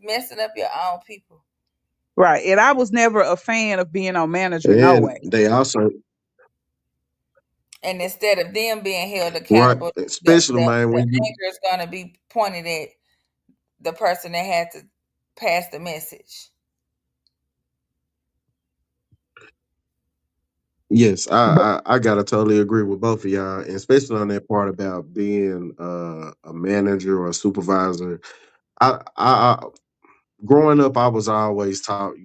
messing up your own people. Right. And I was never a fan of being on manager, no And way. they also And instead of them being held right, accountable, especially man the when you anger is gonna be pointed at the person that had to pass the message. yes, But I gotta totally agree with both of y'all, and especially on that part about being a manager or a supervisor. I growing up, I was always taught,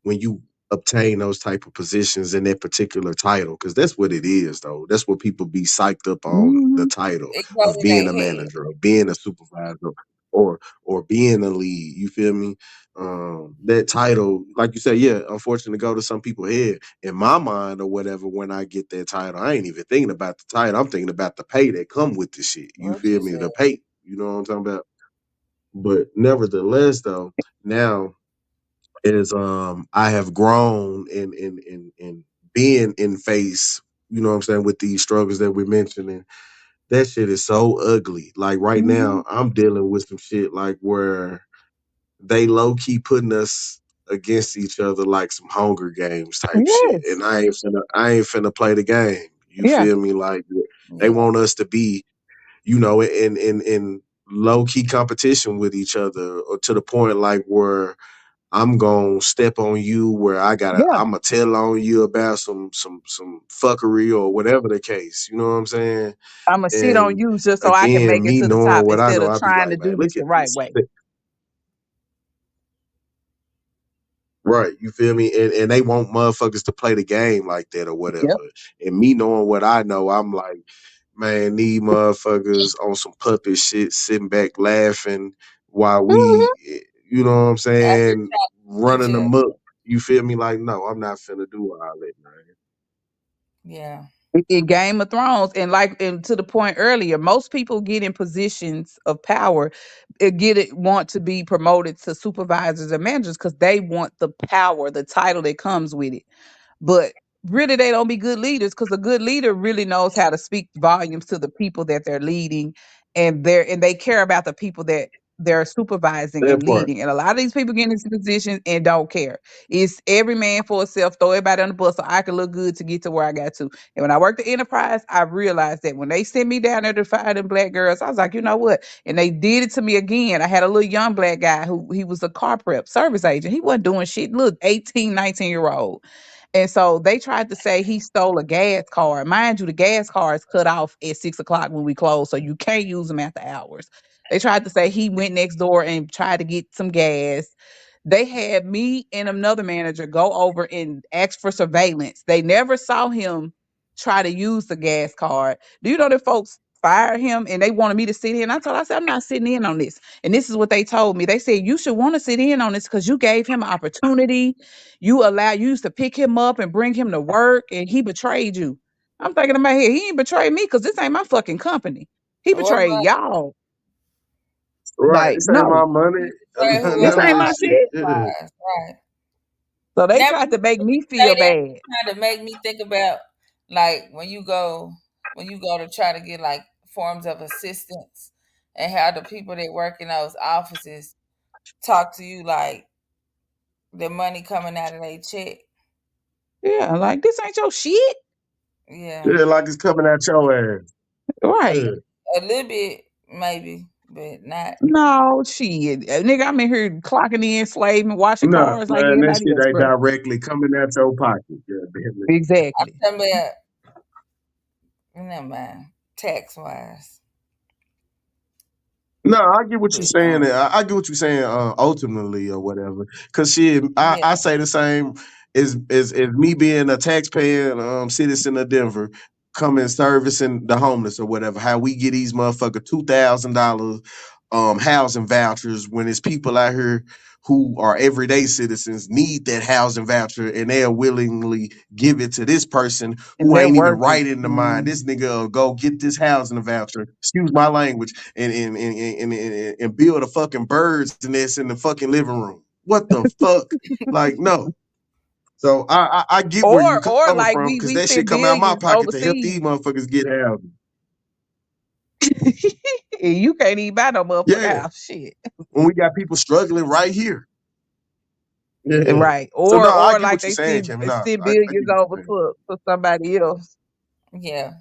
when you obtain those type of positions in that particular title, because that's what it is, though. That's what people be psyched up on, the mhm. title It goes of in being a their head. manager, or being a supervisor, or being a lead. You feel me? That title, like you said, yeah, unfortunately, go to some people's head. In my mind, or whatever, when I get that title, I ain't even thinking about the title. I'm thinking about the pay that come with the shit. You What you feel me? said. The pay. You know what I'm talking about? But nevertheless, though, now is I have grown in being in face, you know what I'm saying, with these struggles that we're mentioning. That shit is so ugly. Like right Mhm. now, I'm dealing with some shit like where they low key putting us against each other like some Hunger Games type shit. Yes. And I ain't finna play the game. You Yeah. feel me? Like they Yeah. want us to be, in low key competition with each other, or to the point like where I'm gonna step on you, where Yeah. I'm gonna tell on you about some fuckery or whatever the case. You know what I'm saying? I'ma sit on And you just so I can again, make it me to the knowing top what I instead know, of I'll be trying to like, man, do look this the at right this. way. Right, you feel me? And they want motherfuckers to play the game like that or whatever. Yep. And me knowing what I know, I'm like, man, these motherfuckers on some puppet shit, sitting back laughing while Mhm. you know what I'm Out here saying, trying to teach running you. them up. You feel me? Like, no, I'm not finna do all that, man. Yeah. In Game of Thrones, and to the point earlier, most people get in positions of power, want to be promoted to supervisors and managers because they want the power, the title that comes with it. But really, they don't be good leaders because a good leader really knows how to speak volumes to the people that they're leading, and they care about the people that they're supervising That and part. leading. And a lot of these people get into positions and don't care. It's every man for himself, throw everybody on the bus so I can look good to get to where I got to. And when I worked at Enterprise, I realized that when they sent me down there to fight them black girls, I was like, you know what? And they did it to me again. I had a little young black guy who he was a car prep service agent. He wasn't doing shit. Look, 18, 19-year old. And so they tried to say he stole a gas card. Mind you, the gas card is cut off at 6 o'clock when we close, so you can't use them after hours. They tried to say he went next door and tried to get some gas. They had me and another manager go over and ask for surveillance. They never saw him try to use the gas card. Do you know that folks fired him and they wanted me to sit in? I said, I'm not sitting in on this. And this is what they told me. They said, you should want to sit in on this because you gave him an opportunity. You used to pick him up and bring him to work, and he betrayed you. I'm thinking in my head, he ain't betrayed me because this ain't my fucking company. He What betrayed money? y'all. Right. Like, This ain't no, my money. You betray this whoever ain't None of my this hired shit. shit. Yeah. you. Right. So they Now, tried to make when you me say feel that, bad. it kind of make me think about like when you go to try to get like forms of assistance and how the people that work in those offices talk to you like the money coming out of their check. Yeah, like this ain't your shit. Yeah, Yeah, like it's coming at your ass. Right. Yeah. a little bit maybe, but not. No, shit. Nigga, I'm in here clocking in, slaving, washing Nah, cars like man, that everybody shit else, ain't bro. directly coming at your pocket. Yeah, damn it. I'm Exactly. talking about never mind tax wise, No, I get what you're but saying. I get what you're saying. Ultimately, or whatever. Cause shit, I, yeah, I say the same as me being a taxpaying citizen of Denver. coming servicing the homeless or whatever. How we get these motherfucker $2,000 housing vouchers when it's people out here who are everyday citizens need that housing voucher and they'll willingly give it to this person And who they're ain't even working. right in the mind. Mm. This nigga will go get this housing voucher, excuse my language, and build a fucking bird's nest in the fucking living room. What the fuck? Like, no. So I get where you Or coming like from we because we that shit send come out my billions pocket to help these overseas. motherfuckers get housing. And you can't even buy no motherfucker Yeah. house. Shit. When we got people struggling right here. Yeah. Right. So no, I Or get like what you're they saying, send Kevin. No, send I billions get what over you're saying. to somebody else. Yeah.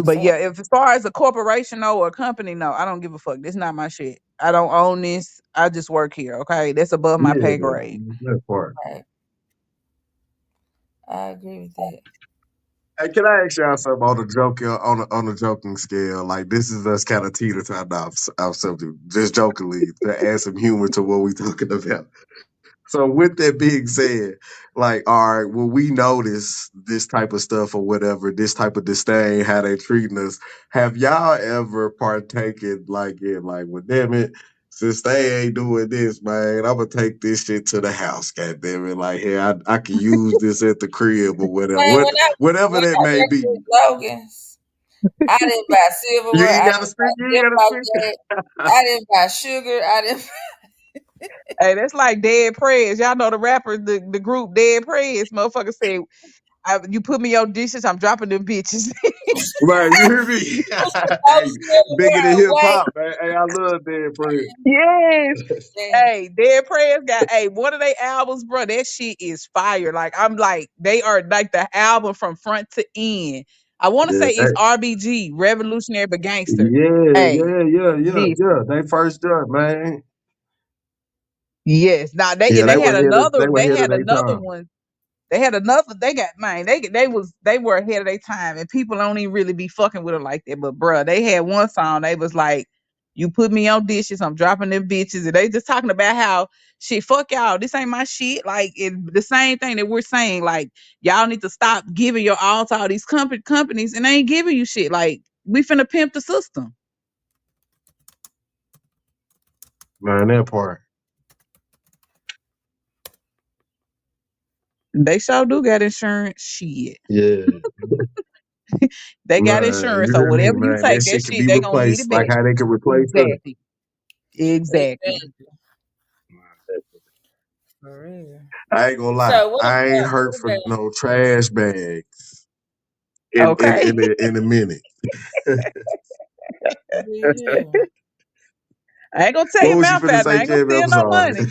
But So yeah, if as far as a corporation or a company, no, I don't give a fuck. This not my shit. I don't own this. I just work here. Okay, that's above my Yeah, pay grade. that part. right, I agree with that. Hey, can I ask y'all something on the joking on the joking scale? Like this is us kind of teeter off something, just jokingly to add some humor to what we talking about. So with that being said, like, all right, when we notice this type of stuff or whatever, this type of disdain, how they treating us, have y'all ever partaken like in like, well, damn it, since they ain't doing this, man, I'm gonna take this shit to the house, god damn it. Like, hey, I can use this at the crib or whatever. Man, Whatever when that I may worked be. with Logan's, I didn't buy You silverware. ain't I gotta didn't speak, buy you ain't dip gotta like speak. that. I didn't buy sugar. I didn't. Hey, that's like Dead Prez. Y'all know the rapper, the group Dead Prez. Motherfucker say, "You put me on dishes, I'm dropping them bitches." Right, you hear me? No Hey, bigger silverware than hip away. hop, man. Hey, I love that, friend. Yes. Man, Hey, Dead Prez got one of their albums, bro. That shit is fire. Like I'm like, they are like the album from front to end. I want to Yeah, say it's RBG, Revolutionary but Gangster. Hey, yeah. They first up, man. yes. Now they Yeah, and they were they ahead of had their another time. one. They had another. They got man. They were ahead of their time, and people don't even really be fucking with them like that. But bruh, they had one song. They was like, "You put me on dishes, I'm dropping them bitches," and they just talking about how shit. Fuck y'all. This ain't my shit. Like the same thing that we're saying. Like y'all need to stop giving your all to all these companies, and they ain't giving you shit. Like we finna pimp the system. Man, that part. They sure do got insurance. Shit, Yeah. they got Man, insurance. you So hear me, whatever you man? That take, that shit can shit be they gonna get it replaced. Like back. how they can replace us. Exactly. Exactly. for real. I ain't gonna lie. So what I ain't about hurt for no trash bags Okay. in a minute. yeah. I ain't gonna tell What you was you mouth finna fat. I say, ain't gonna Kevin? steal I'm no sorry. money.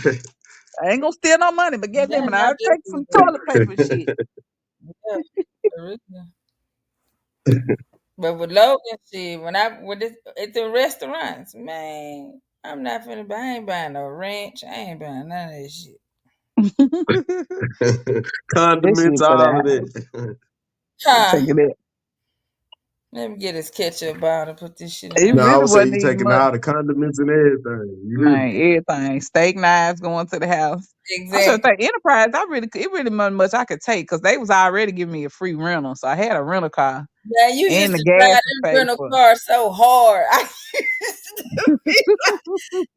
I ain't gonna steal no money, but goddamn it, Damn, I I'll take definitely some will. toilet paper and shit. Yeah, for real. But with Logan shit, when I with this at the restaurants, man, I'm not finna buy. I ain't buying no ranch. I ain't buying none of this shit. This Condiments, shit for all of the that. Huh? taking it. Let me get this ketchup bottle and put this shit in It my No, I really would say wasn't you even taking much. all the condiments and everything. You hear me? Man, everything. Steak knives going to the house. I'm trying to exactly. think Enterprise, it really wasn't much I could take because they was already giving me a free rental. So I had a rental car Man, you and used the to gas drive was them paid rental for. cars so hard. I used to be like,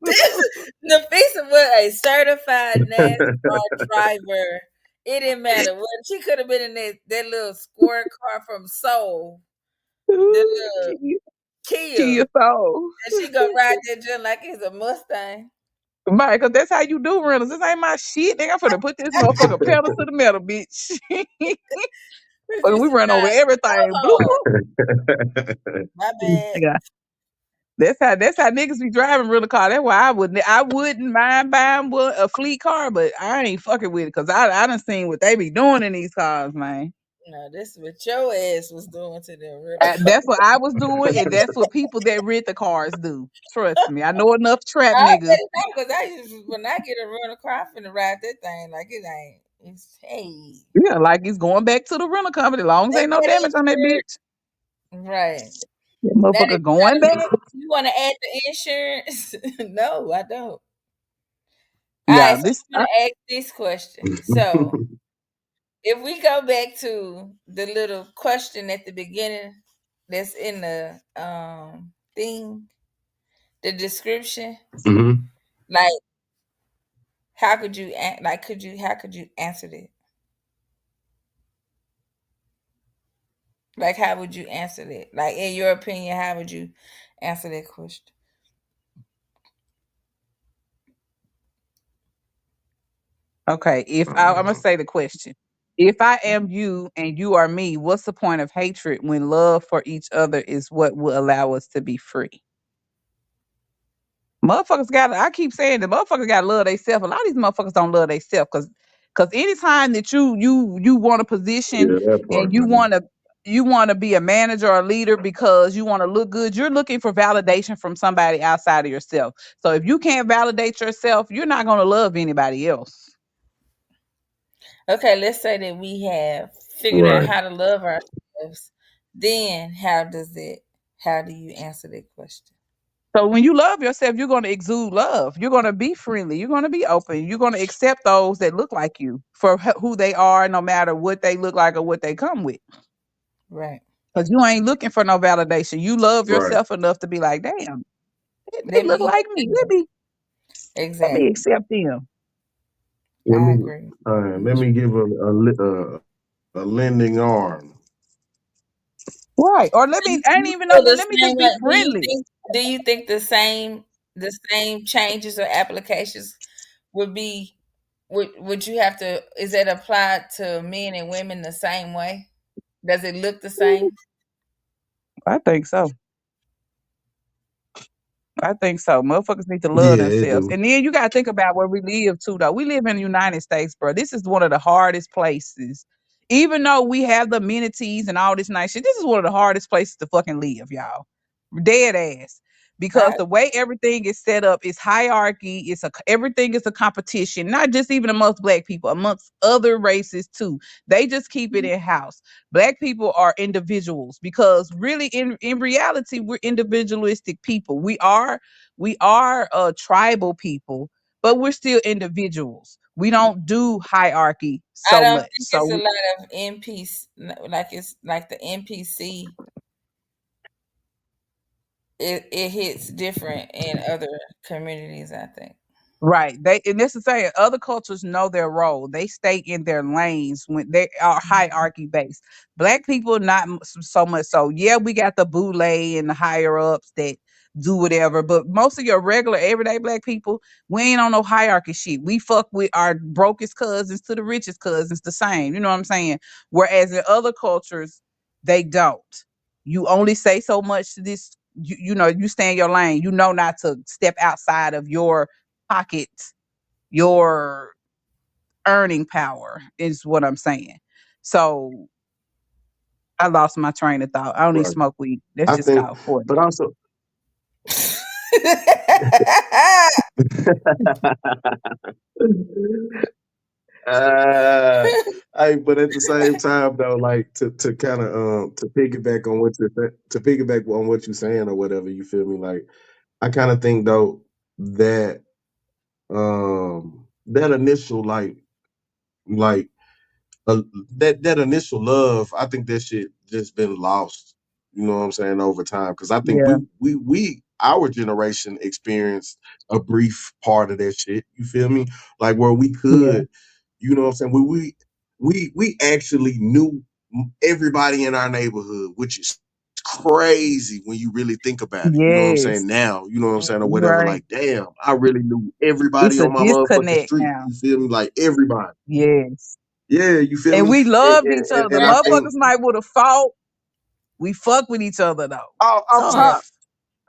this Nafisa was a certified NASCAR driver. It didn't matter what she could have been in that little square car from Seoul, the Ooh, little kill Kia, your soul. and she gonna ride that just like it's a Mustang. Right, cause that's how you do rentals. This ain't my shit. Nigga, I'm finna put this motherfucker pedal to the metal, bitch. Chris Fucking used we to run over drive everything. so Bloop, hard. bloop. My bad. Nigga, that's how niggas be driving rental car. That's why I wouldn't mind buying a fleet car, but I ain't fucking with it because I done seen what they be doing in these cars, man. No, this is what your ass was doing to them rental cars. That's what I was doing, and that's what people that rent the cars do. Trust me, I know enough trap I niggas. already know because I used to, when I get a rental car, I'm finna ride that thing like it ain't. It's hey, Yeah, like it's going back to the rental company, long as they ain't no pay damage on that insurance. bitch. Right. That Now motherfucker going that back. you want to add the insurance? No, I don't. All Yeah, right, so this I'm gonna ask this question. So if we go back to the little question at the beginning that's in the thing, the description, Hmm. like how could you like could you how could you answer that? Like how would you answer that? Like in your opinion, how would you answer that question? Okay, if I'm gonna say the question. If I am you and you are me, what's the point of hatred when love for each other is what will allow us to be free? Motherfuckers got I keep saying the motherfuckers gotta love themselves. A lot of these motherfuckers don't love themselves because anytime that you want a position Yeah, that and part, man. you wanna be a manager or a leader because you wanna look good, you're looking for validation from somebody outside of yourself. So if you can't validate yourself, you're not gonna love anybody else. Okay, let's say that we have figured out Right. how to love ourselves. Then how do you answer that question? So when you love yourself, you're going to exude love. You're going to be friendly. You're going to be open. You're going to accept those that look like you for who they are, no matter what they look like or what they come with. Right. Because you ain't looking for no validation. You love Right. yourself enough to be like, damn, they Let look me like me. help them. Let me Exactly. accept them. Let I me agree. let me give a lending arm. Right. Or Do I ain't you even know. feel the Let me same just be way? friendly. Do you think the same changes or applications would be would you have to is that applied to men and women the same way? Does it look the same? I think so. I think so. Motherfuckers need to love Yeah, it themselves. do. And then you gotta think about where we live too, though. We live in the United States, bro. This is one of the hardest places. Even though we have the amenities and all this nice shit, this is one of the hardest places to fucking live, y'all. Dead ass. Because I the way everything is set up is hierarchy. Everything is a competition, not just even amongst black people, amongst other races too. They just keep it in house. Black people are individuals because really in reality we're individualistic people. We are tribal people, but we're still individuals. We don't do hierarchy I so don't much. think it's a So lot of NPC like it's like the NPC it hits different in other communities, I think. right. They and this is saying other cultures know their role. They stay in their lanes when they are hierarchy based. Black people not so much so. Yeah, we got the boule and the higher ups that do whatever, but most of your regular everyday black people, we ain't on no hierarchy shit. We fuck with our brokest cousins to the richest cousins the same. You know what I'm saying? Whereas in other cultures, they don't. You only say so much to this. You stay in your lane. You know not to step outside of your pocket, your earning power is what I'm saying. So I lost my train of thought. I don't even Right. smoke weed. That's I just think, called for but also, uh, but at the same time though, like to kind of to piggyback on what to piggyback on what you're saying or whatever, you feel me? Like I kind of think though that that initial like uh, that initial love, I think that shit just been lost. You know what I'm saying over time because I think Yeah, we our generation experienced a brief part of that shit. You feel me? Like where we yeah, could, you know what I'm saying? We actually knew everybody in our neighborhood, which is crazy when you really think about it. You know what I'm saying? yes. Now, you know what I'm saying, or You whatever. right. Like, damn, I really knew everybody It's a on my motherfucking disconnect street. now. You feel me? Like everybody. Yes. Yeah, you feel And me? we And loved and, each and, other. and I think Motherfuckers might would have fought. We fuck with each other though. off Yeah. So top,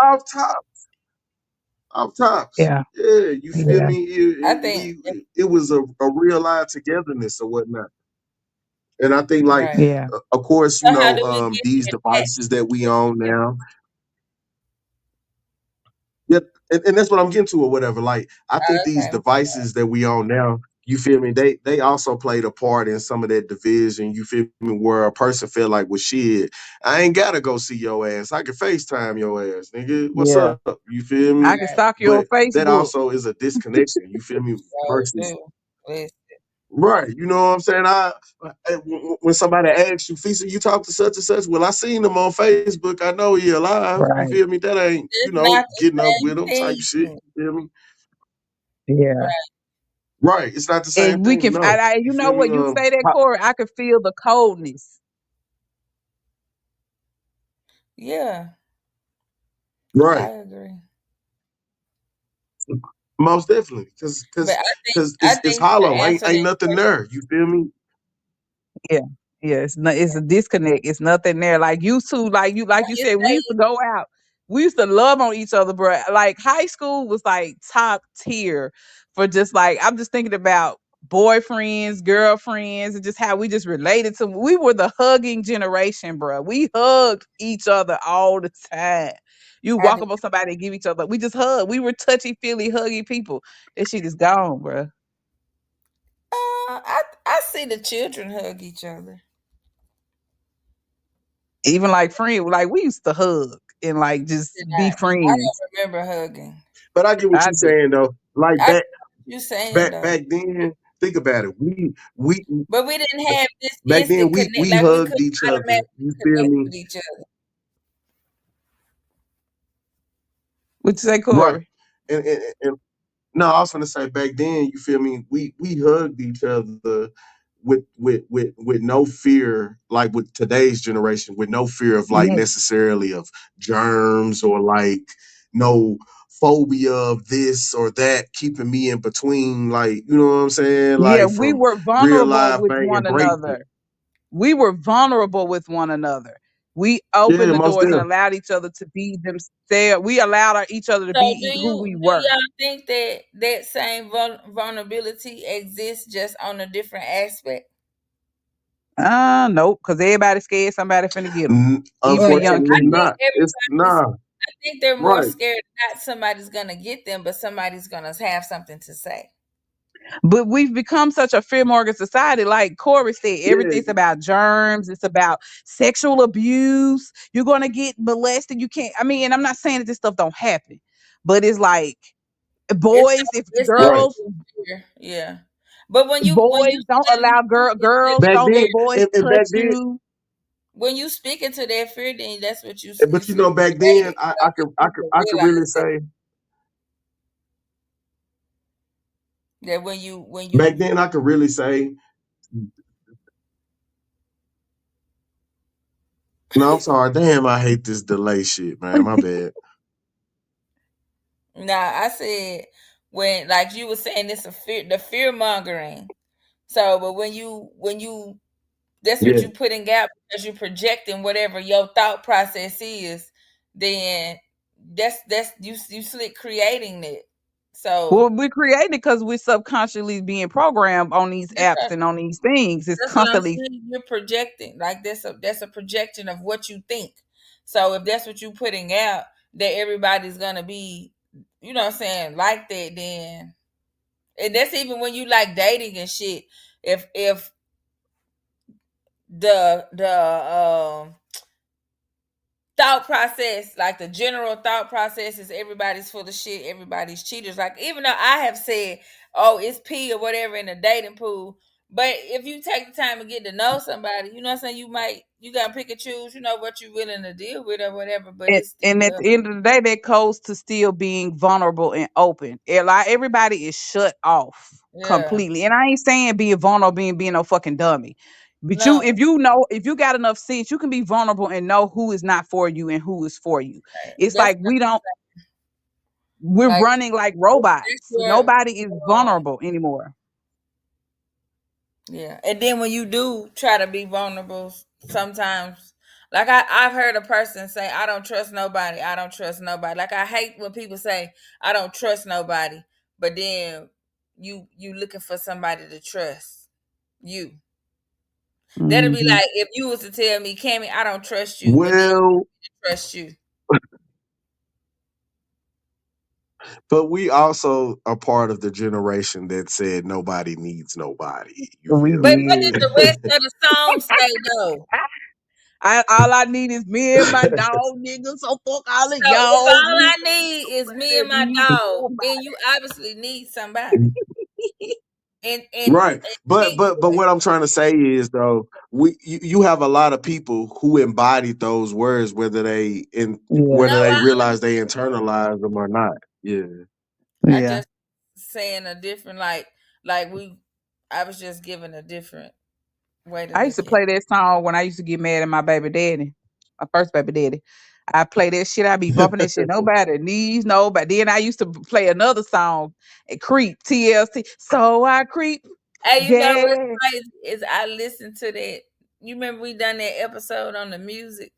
off top, off tops. yeah, Yeah, you feel yeah, me? I think It was a real live togetherness or whatnot. And I think like, right. yeah, of course, So how do we get these that back? devices that we own now. Yeah, and that's what I'm getting to or whatever. Like, I think these Okay. devices that we own now, you feel me? They also played a part in some of that division. You feel me? Where a person feel like, well, shit, I ain't gotta go see your ass. I can FaceTime your ass, nigga. What's yeah. up? You feel me? I can Right. stalk you on But that Facebook. also is a disconnection. You feel me? So Versus too. Listen. Right. You know what I'm saying? When somebody asks you, Fisa, you talk to such and such. Well, I seen him on Facebook. I know he alive. You Right. feel me? That ain't, It's not the getting up same with him type shit. thing. You feel me? Yeah. Right. It's not the same And we thing. can, No. you You know feel me? what, you say that, Corey, I could feel the coldness. Yeah, I Right. agree. Most definitely. Cause, But cause, cause I it's think to hollow. answer Ain't that nothing question, there. You feel me? Yeah. Yeah. It's not, it's a disconnect. It's nothing there. Like used to, like you you said, we used to say go out. We used to love on each other, bro. Like high school was like top tier for just like, I'm just thinking about boyfriends, girlfriends, and just how we just related to. We were the hugging generation, bro. We hugged each other all the time. You I walk do. up on somebody and give each other. We just hug. We were touchy feely, huggy people. That shit is gone, bro. I see the children hug each other. Even like friends, like we used to hug and like just Did be I friends. don't remember hugging. But I get what I you're do. saying though. Like I get back what you're saying back though, back then, think about it. We but we didn't have this back then instant connect. we Like we hugged couldn't each other. automatically You feel connect me? with each other. What you say, Right. Corey? And no, I was gonna say back then, you feel me? We hugged each other with no fear, like with today's generation, with no fear of like Yeah, necessarily of germs or like no phobia of this or that keeping me in between, like, you know what I'm saying? yeah, Like we from were real vulnerable life with banging one breakthrough. another. We were vulnerable with one another. We Yeah, opened the most doors and definitely. allowed each other to be themselves. We allowed each other to So be who we do were. y'all think that that same vulnerability exists just on a different aspect? Nope, because everybody scared somebody finna get them. Even the Or young I Unfortunately kids. think not. It's everybody's. nah, I think they're more right. scared not somebody's gonna get them, but somebody's gonna have something to say. But we've become such a fear mongering society. Like Corey said, Yeah, everything's about germs. It's about sexual abuse. You're gonna get molested. You can't. I mean, and I'm not saying that this stuff don't happen, but it's like It's so boys, if it's so right. girls, much fear, yeah. But boys don't allow girls Back don't then, let boys and back touch then, you. when you speak into that fear, then that's what you but speak back then, created. So that people I could really realize that say that when back you then I could really say no. I'm sorry. Damn, I hate this delay shit, man. My bad. Nah, I said when like you were saying it's a fear the fear mongering. So but when you that's what Yeah. you putting out because you're projecting whatever your thought process is, then that's you slick creating it. Well, So we created because we're subconsciously being programmed on these that's apps and on these things. It's what I'm constantly. saying. You're projecting. Like that's a projection of what you think. So if that's what you're putting out, that everybody's gonna be, what I'm saying, like that, then and that's even when you like dating and shit. If the thought process, like the general thought process is everybody's full of shit, everybody's cheaters. Like even though I have said, oh, it's P or whatever in the dating pool, but if you take the time to get to know somebody, you know what I'm saying, you gotta pick and choose, what you're willing to deal with or whatever, but it's And at still the end of the day, that goes to still being vulnerable and open. Like everybody is shut off yeah. completely. And I ain't saying being vulnerable, being no fucking dummy. But No, if you got enough sense, you can be vulnerable and know who is not for you and who is for you. It's that's like we're like running like that's robots. where Nobody is vulnerable anymore. yeah. And then when you do try to be vulnerable, sometimes, like I've heard a person say, I don't trust nobody. I don't trust nobody. Like I hate when people say, I don't trust nobody. But then you looking for somebody to trust you. That'll be Hmm. like if you was to tell me, Cammy, I don't trust you, but then Well, I trust you. but we also are part of the generation that said nobody needs nobody. You We feel But me? what did did. the rest of the song say though? All I need is me and my dog, nigga. So fuck all of So if y'all. all Me I need is me and and my me. dog, then you obviously need somebody. Right. and But King but what I'm trying to say is though, you have a lot of people who embodied those words, Yeah, whether no, they I realize they understand. internalize them or not. Yeah. I yeah. just saying a different we I was just giving a different way to I used look to at it. play that song when I used to get mad at my baby daddy, my first baby daddy. I play that shit. I be bumping that shit. Nobody needs nobody. Then I used to play another song, Creep TLC. So I creep, Hey, you know what's yeah, crazy is I listened to that. You remember we done that episode on the music,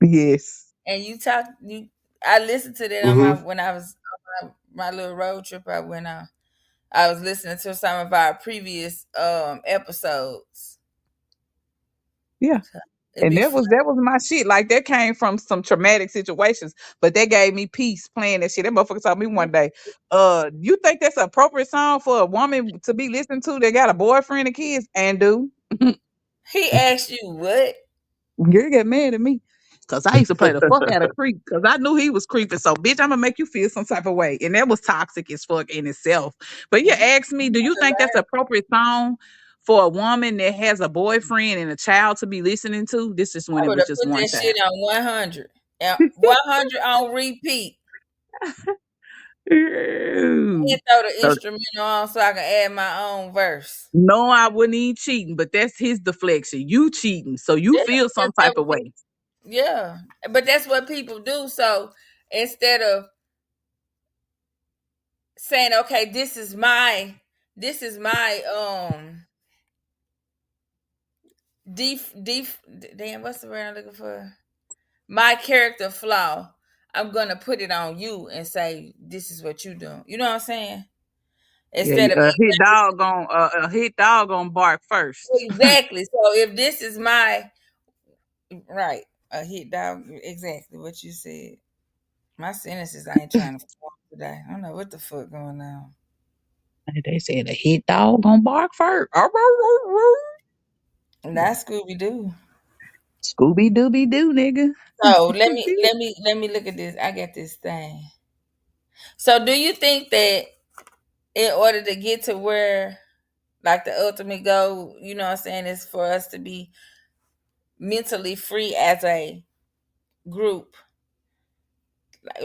yes, and you. I listened to that on my Hmm. when I was on my little road trip I went on. I was listening to some of our previous episodes. yeah. So it'd And be fun. that was my shit. Like that came from some traumatic situations, but that gave me peace playing that shit. That motherfucker told me one day, you think that's an appropriate song for a woman to be listening to that got a boyfriend and kids? And do He asked you what? you get mad at me? Cause I used to play the fuck out of creep. Cause I knew he was creeping. So bitch, I'm gonna make you feel some type of way. And that was toxic as fuck in itself. But you You asked me, do you think that's an appropriate song for a woman that has a boyfriend and a child to be listening to? This is when I it would was have just put one that time. shit on 100. And 100 on repeat. Ew. And throw the So instrumental on so I can add my own verse. no, I wouldn't even cheating, but that's his deflection. You cheating, so you Yeah, feel some that's that type of what way. yeah. But that's what people do. So instead of saying, okay, this is my damn, what's the word I'm looking for? My character flaw. I'm gonna put it on you and say this is what you do. You know what I'm saying? Yeah, Instead of a hit dog gonna bark first. exactly. So if this is my right, a hit dog, exactly what you said. My sentences I ain't trying to form today. I don't know what the fuck going on. They said a hit dog gonna bark first. Arr, arr, arr, arr. Not Scooby Doo. Scooby Dooby Doo, nigga. So let me look at this. I got this thing. So do you think that in order to get to where like the ultimate goal, you know what I'm saying, is for us to be mentally free as a group.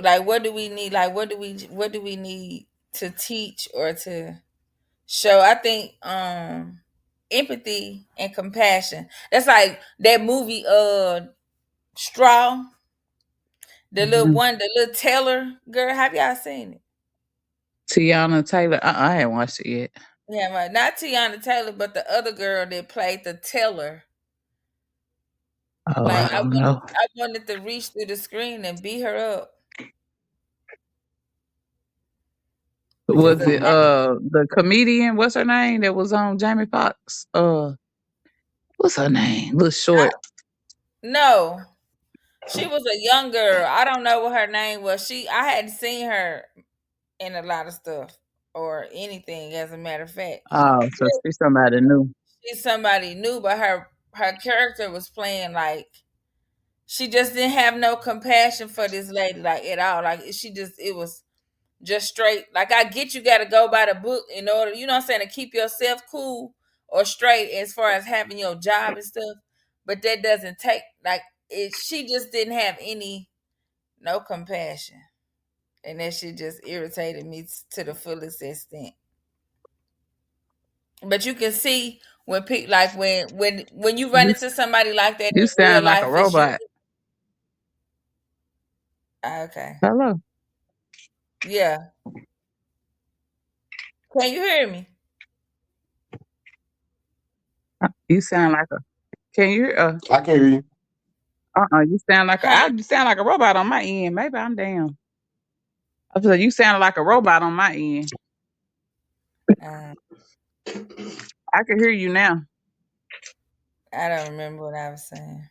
Like what do we need? Like what do we need to teach or to show? I think empathy and compassion. That's like that movie Straw, Mhm. the little Taylor girl. Have y'all seen it? Tiana Taylor. I ain't watched it yet. Yeah, right. Not Tiana Taylor, but the other girl that played the Taylor. Oh, Like I don't know. I wanted to reach through the screen and beat her up because Was of it Mm-mm. the comedian? What's her name? That was on Jamie Foxx. What's her name? Little I, short. no, she was a young girl. I don't know what her name was. I hadn't seen her in a lot of stuff or anything. As a matter of fact, Oh, so she's somebody new. she's somebody new, but her character was playing like she just didn't have no compassion for this lady like at all. Like she just it was just straight. Like I get you got to go by the book in order, you know what I'm saying, to keep yourself cool or straight as far as having your job and stuff. But that doesn't take like it. She just didn't have any no compassion, and that shit just irritated me to the fullest extent. But you can see when like when you run You into somebody like that you in real sound like a life, it's you. robot. Okay, Hello. yeah. Can you hear me? You sound like a. Can you? I can hear you. You sound like a. Huh? You sound like a robot on my end. Maybe I'm down. I feel like you sound like a robot on my end. Uh, I can hear you now. I don't remember what I was saying.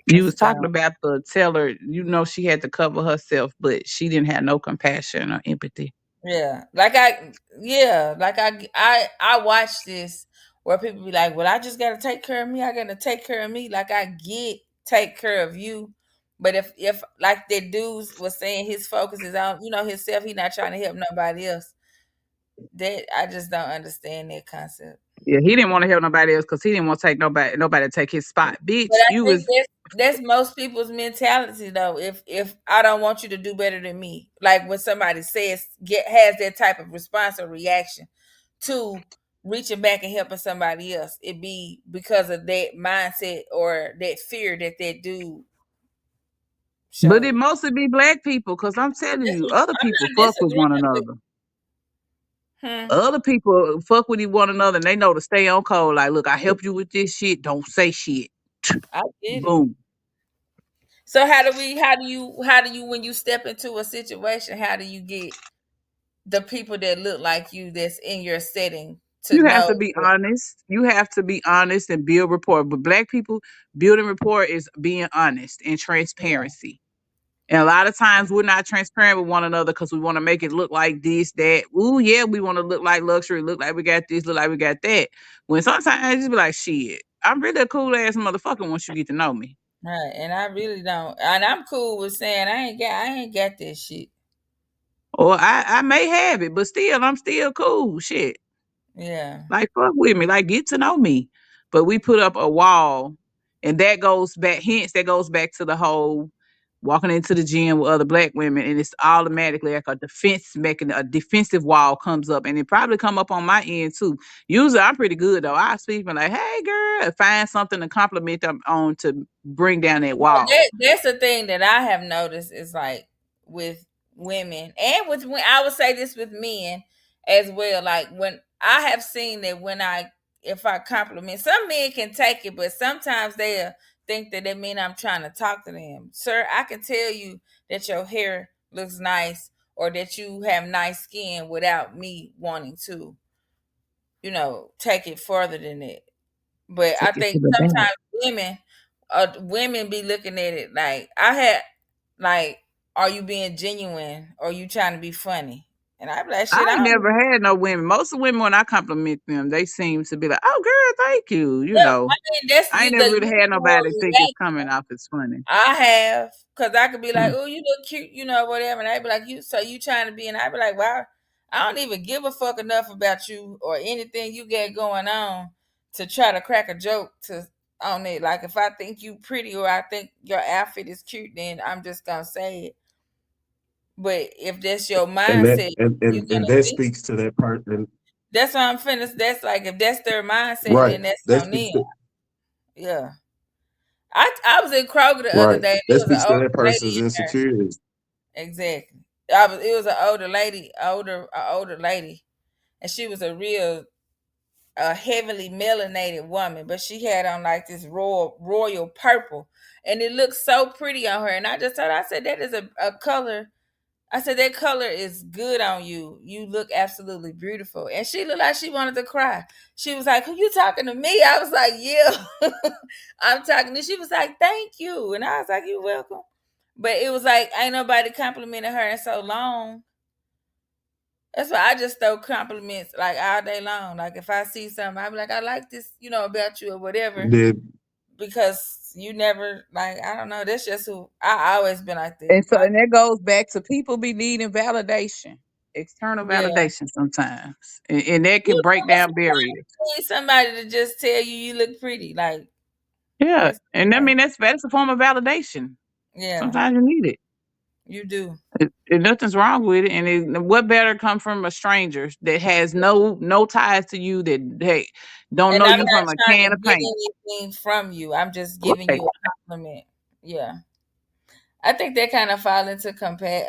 You It's was talking gone. about the teller. You know she had to cover herself, but she didn't have no compassion or empathy. Yeah, like I watch this where people be like, "Well, I just got to take care of me. I got to take care of me." Like I get take care of you, but if like that dude was saying, his focus is on himself. He not trying to help nobody else. That I just don't understand that concept. Yeah, he didn't want to help nobody else because he didn't want to take nobody to take his spot. But Bitch, I you think was. that's most people's mentality though. If I don't want you to do better than me, like when somebody says has that type of response or reaction to reaching back and helping somebody else, it be because of that mindset or that fear that that dude But it showed. mostly be black people because I'm telling This you, is, other I'm people not fuck with one disagreeing with. another. Hmm. Other people fuck with one another and they know to stay on code. Like, look, I helped you with this shit. Don't say shit. I get it. Boom. So how do we? How do you when you step into a situation? How do you get the people that look like you that's in your setting to You have know to be that? honest. You have to be honest and build rapport. But black people building rapport is being honest and Yeah, transparency. And a lot of times we're not transparent with one another because we want to make it look like this, that. Ooh, yeah, we want to look like luxury, look like we got this, look like we got that. When sometimes I just be like, shit, I'm really a cool ass motherfucker once you get to know me. right. And I really don't. And I'm cool with saying I ain't got this shit. Or I may have it, but still, I'm still cool. Shit. Yeah. Like, fuck with me. Like, get to know me. But we put up a wall. And that goes back, hence, that goes back to the whole walking into the gym with other black women. And it's automatically like a defense mechanism, a defensive wall comes up. And it probably come up on my end too. Usually, I'm pretty good though. I speak and like, hey, girl, find something to compliment them on to bring down that Well, wall. that's the thing that I have noticed is like with women and with when I would say this with men as well. Like when I have seen that when I if I compliment some men can take it, but sometimes they'll think that mean I'm trying to talk to them. Sir, I can tell you that your hair looks nice or that you have nice skin without me wanting to, take it further than that. But I Take it to think the bank. sometimes women be looking at it like I had like, are you being genuine or you trying to be funny? And I be like, I shit, I ain't don't. never had no women. Most of the women, when I compliment them, they seem to be like, oh, girl, thank you. You Yeah, know. I mean that's I ain't the never really had usual nobody think it's reaction. coming off as funny. I have, cause I could be like, Mm. "Oh, you look cute," whatever, and I'd be like, "You, so you trying to be?" And I'd be like, "Wow, I don't even give a fuck enough about you or anything you got going on to try to crack a joke to on it. Like if I think you pretty or I think your outfit is cute, then I'm just gonna say it. But if that's your And that mindset, you're and gonna that see. speaks to that person. That's why I'm finished. That's like if that's their mindset, Right. then that's That on speaks them. to Yeah. I was in Kroger the other right. day. And That it was an speaks to older that lady person's in there. insecurities. Exactly. It was an older lady, older lady, and she was a heavily melanated woman, but she had on like this royal purple, and it looked so pretty on her. And I just told her, I said that is a color. I said that color is good on you. You look absolutely beautiful. And she looked like she wanted to cry. She was like, "Who you talking to me?" I was like, "Yeah, I'm talking to." She was like, "Thank you," and I was like, "You're welcome." But it was like ain't nobody complimented her in so long. That's why I just throw compliments like all day long. Like if I see something, I be like, "I like this, about you or whatever," Did because you never like I don't know. That's just who I always been like that. And so, and that goes back to people be needing validation, external Yeah. validation sometimes, and that You can break know, down sometimes barriers. you need somebody to just tell you look pretty. Like Yeah, that's and I okay. mean that's a form of validation. Yeah, Sometimes you need it. you do. Nothing's wrong with it, and what better come from a stranger that has no ties to you that hey don't And know I'm you not from a trying can to of get paint. anything from you. I'm just giving Right. you a compliment. Yeah. I think that kind of fall into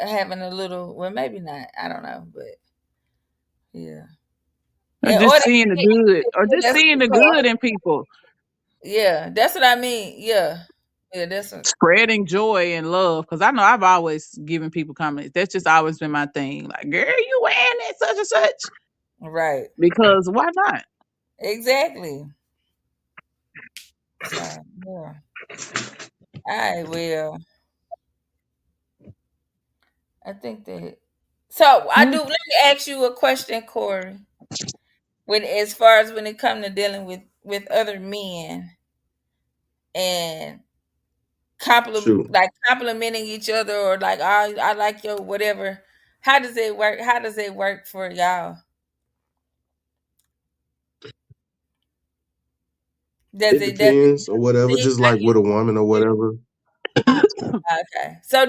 having a little, well, maybe not. I don't know, but yeah. Or In just order seeing to the get good, or into just that's seeing the good in people, yeah, that's what I mean. Yeah. Yeah, that's what, spreading joy and love. Because I know I've always given people comments. That's just always been my thing. Like, girl, you wearing that such and such? right. Because why not? Exactly. So, yeah. I will. I think that. So I Yeah. do. Let me ask you a question, Corey. When as far as when it comes to dealing with other men and shoot. complimenting each other or like I like your whatever. How does it work? How does it work for y'all? Does It it does it depends or whatever, seem just like like with a woman or whatever. okay. So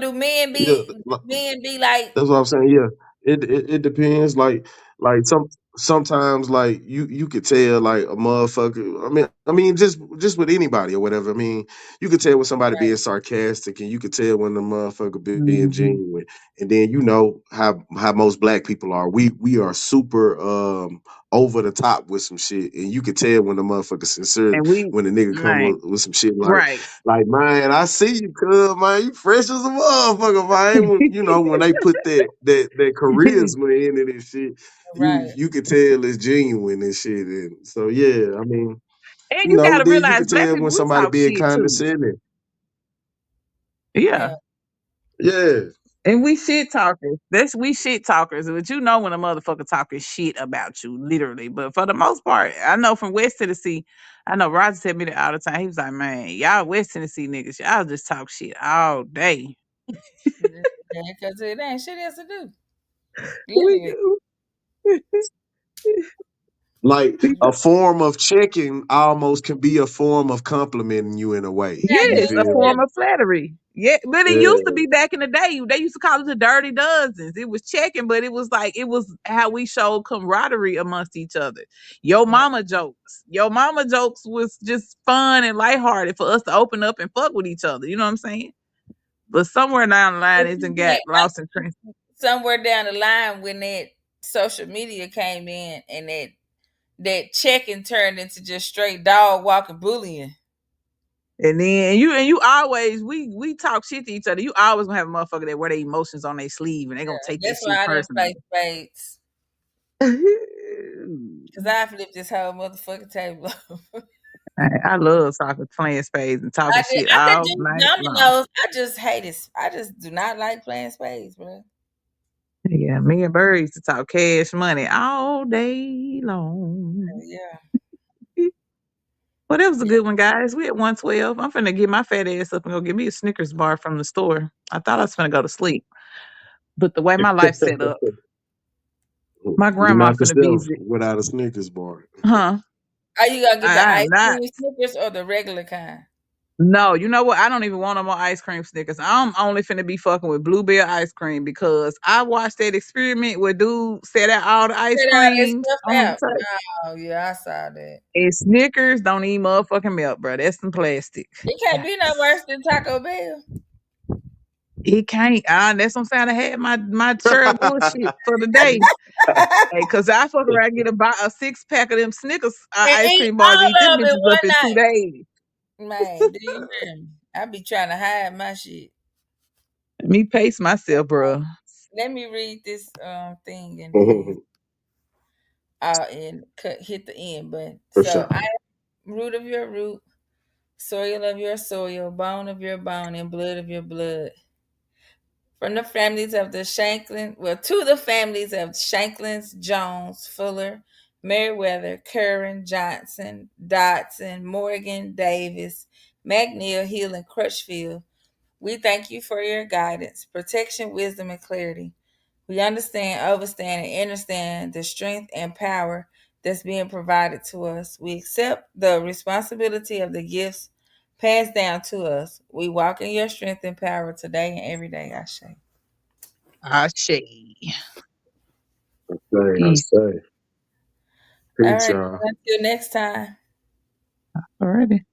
Yeah, men be like that's what I'm saying. Yeah, it depends. Like sometimes like you could tell like a motherfucker. I mean just with anybody or whatever. I mean you could tell when somebody right, being sarcastic, and you could tell when the motherfucker being Mm-hmm. genuine. And then you know how most black people are. We are super over the top with some shit, and you could tell when the motherfucker sincere And we, when the nigga come man, with some shit right. like, man, I see you, cuz, man. You fresh as a motherfucker, man. When, you know, when they put that charisma in it and shit, right. you can tell it's genuine and shit. And so, yeah, I mean, And you you know, gotta then you realize can black tell people, when we somebody talk being shit too. condescending. Yeah. Yeah. Yeah. And we shit talkers. That's we shit talkers. But you know when a motherfucker talking shit about you, literally. But for the most part, I know from West Tennessee, I know Roger tell me that all the time. He was like, man, y'all West Tennessee niggas, y'all just talk shit all day. Because it ain't shit else to do. We Literally. do. Like We a do. form of checking almost can be a form of complimenting you in a way. Yeah, You Yes, a feel me? form of flattery. Yeah, but it used to Yeah. be back in the day. They used to call it the dirty dozens. It was checking, but it was like it was how we showed camaraderie amongst each other. Your right. mama jokes. Your mama jokes was just fun and lighthearted for us to open up and fuck with each other. You know what I'm saying? But somewhere down the line, But it you done got can't lost in translation. somewhere down the line when that social media came in and that checking turned into just straight dog walking bullying. And you always we talk shit to each other. You always gonna have a motherfucker that wear their emotions on their sleeve and they gonna take that That's why shit I didn't play personally. spades. Cause I flipped this whole motherfucking table. I love talking, playing spades and talking shit I could all do night long. dominoes. I just hate it. I just do not like playing spades, bro. Yeah, me and Bird used to talk cash money all day long. Yeah, Well, that was a yeah. good one, guys. We at 112. I'm finna get my fat ass up and go get me a Snickers bar from the store. I thought I was finna go to sleep, but the way my life's set up, my You're grandma not finna yourself visit. without a Snickers bar. Huh? Are you gonna get the I am ice not. cream Snickers or the regular kind? No, you know what? I don't even want no more ice cream Snickers. I'm only finna be fucking with blueberry ice cream because I watched that experiment where dude set out all the ice Set all that creams stuff on the out. tray. Oh yeah, I saw that. And Snickers don't even motherfucking melt, bro. That's some plastic. It can't be no worse than Taco Bell. It can't. That's what I'm saying. I had my share of bullshit for the day. Hey, cause I fuck around and get a 6 pack of them Snickers And ice eat cream bars, eat all them of it bitches up one in night. 2 days. Man, do you hear me? I be trying to hide my shit. Let me pace myself, bro. Let me read this thing and then and hit the end button. For So I sure. am root of your root, soil of your soil, bone of your bone, and blood of your blood. From the families of the Shanklin, well, to the families of Shanklins, Jones, Fuller, Meriwether, Curran, Johnson, Dodson, Morgan, Davis, McNeil, Hill, and Crutchfield, we thank you for your guidance, protection, wisdom, and clarity. We understand, overstand, and understand the strength and power that's being provided to us. We accept the responsibility of the gifts passed down to us. We walk in your strength and power today and every day, I say. I say I peace. say. All Peace, right. y'all. Until next time. Alrighty.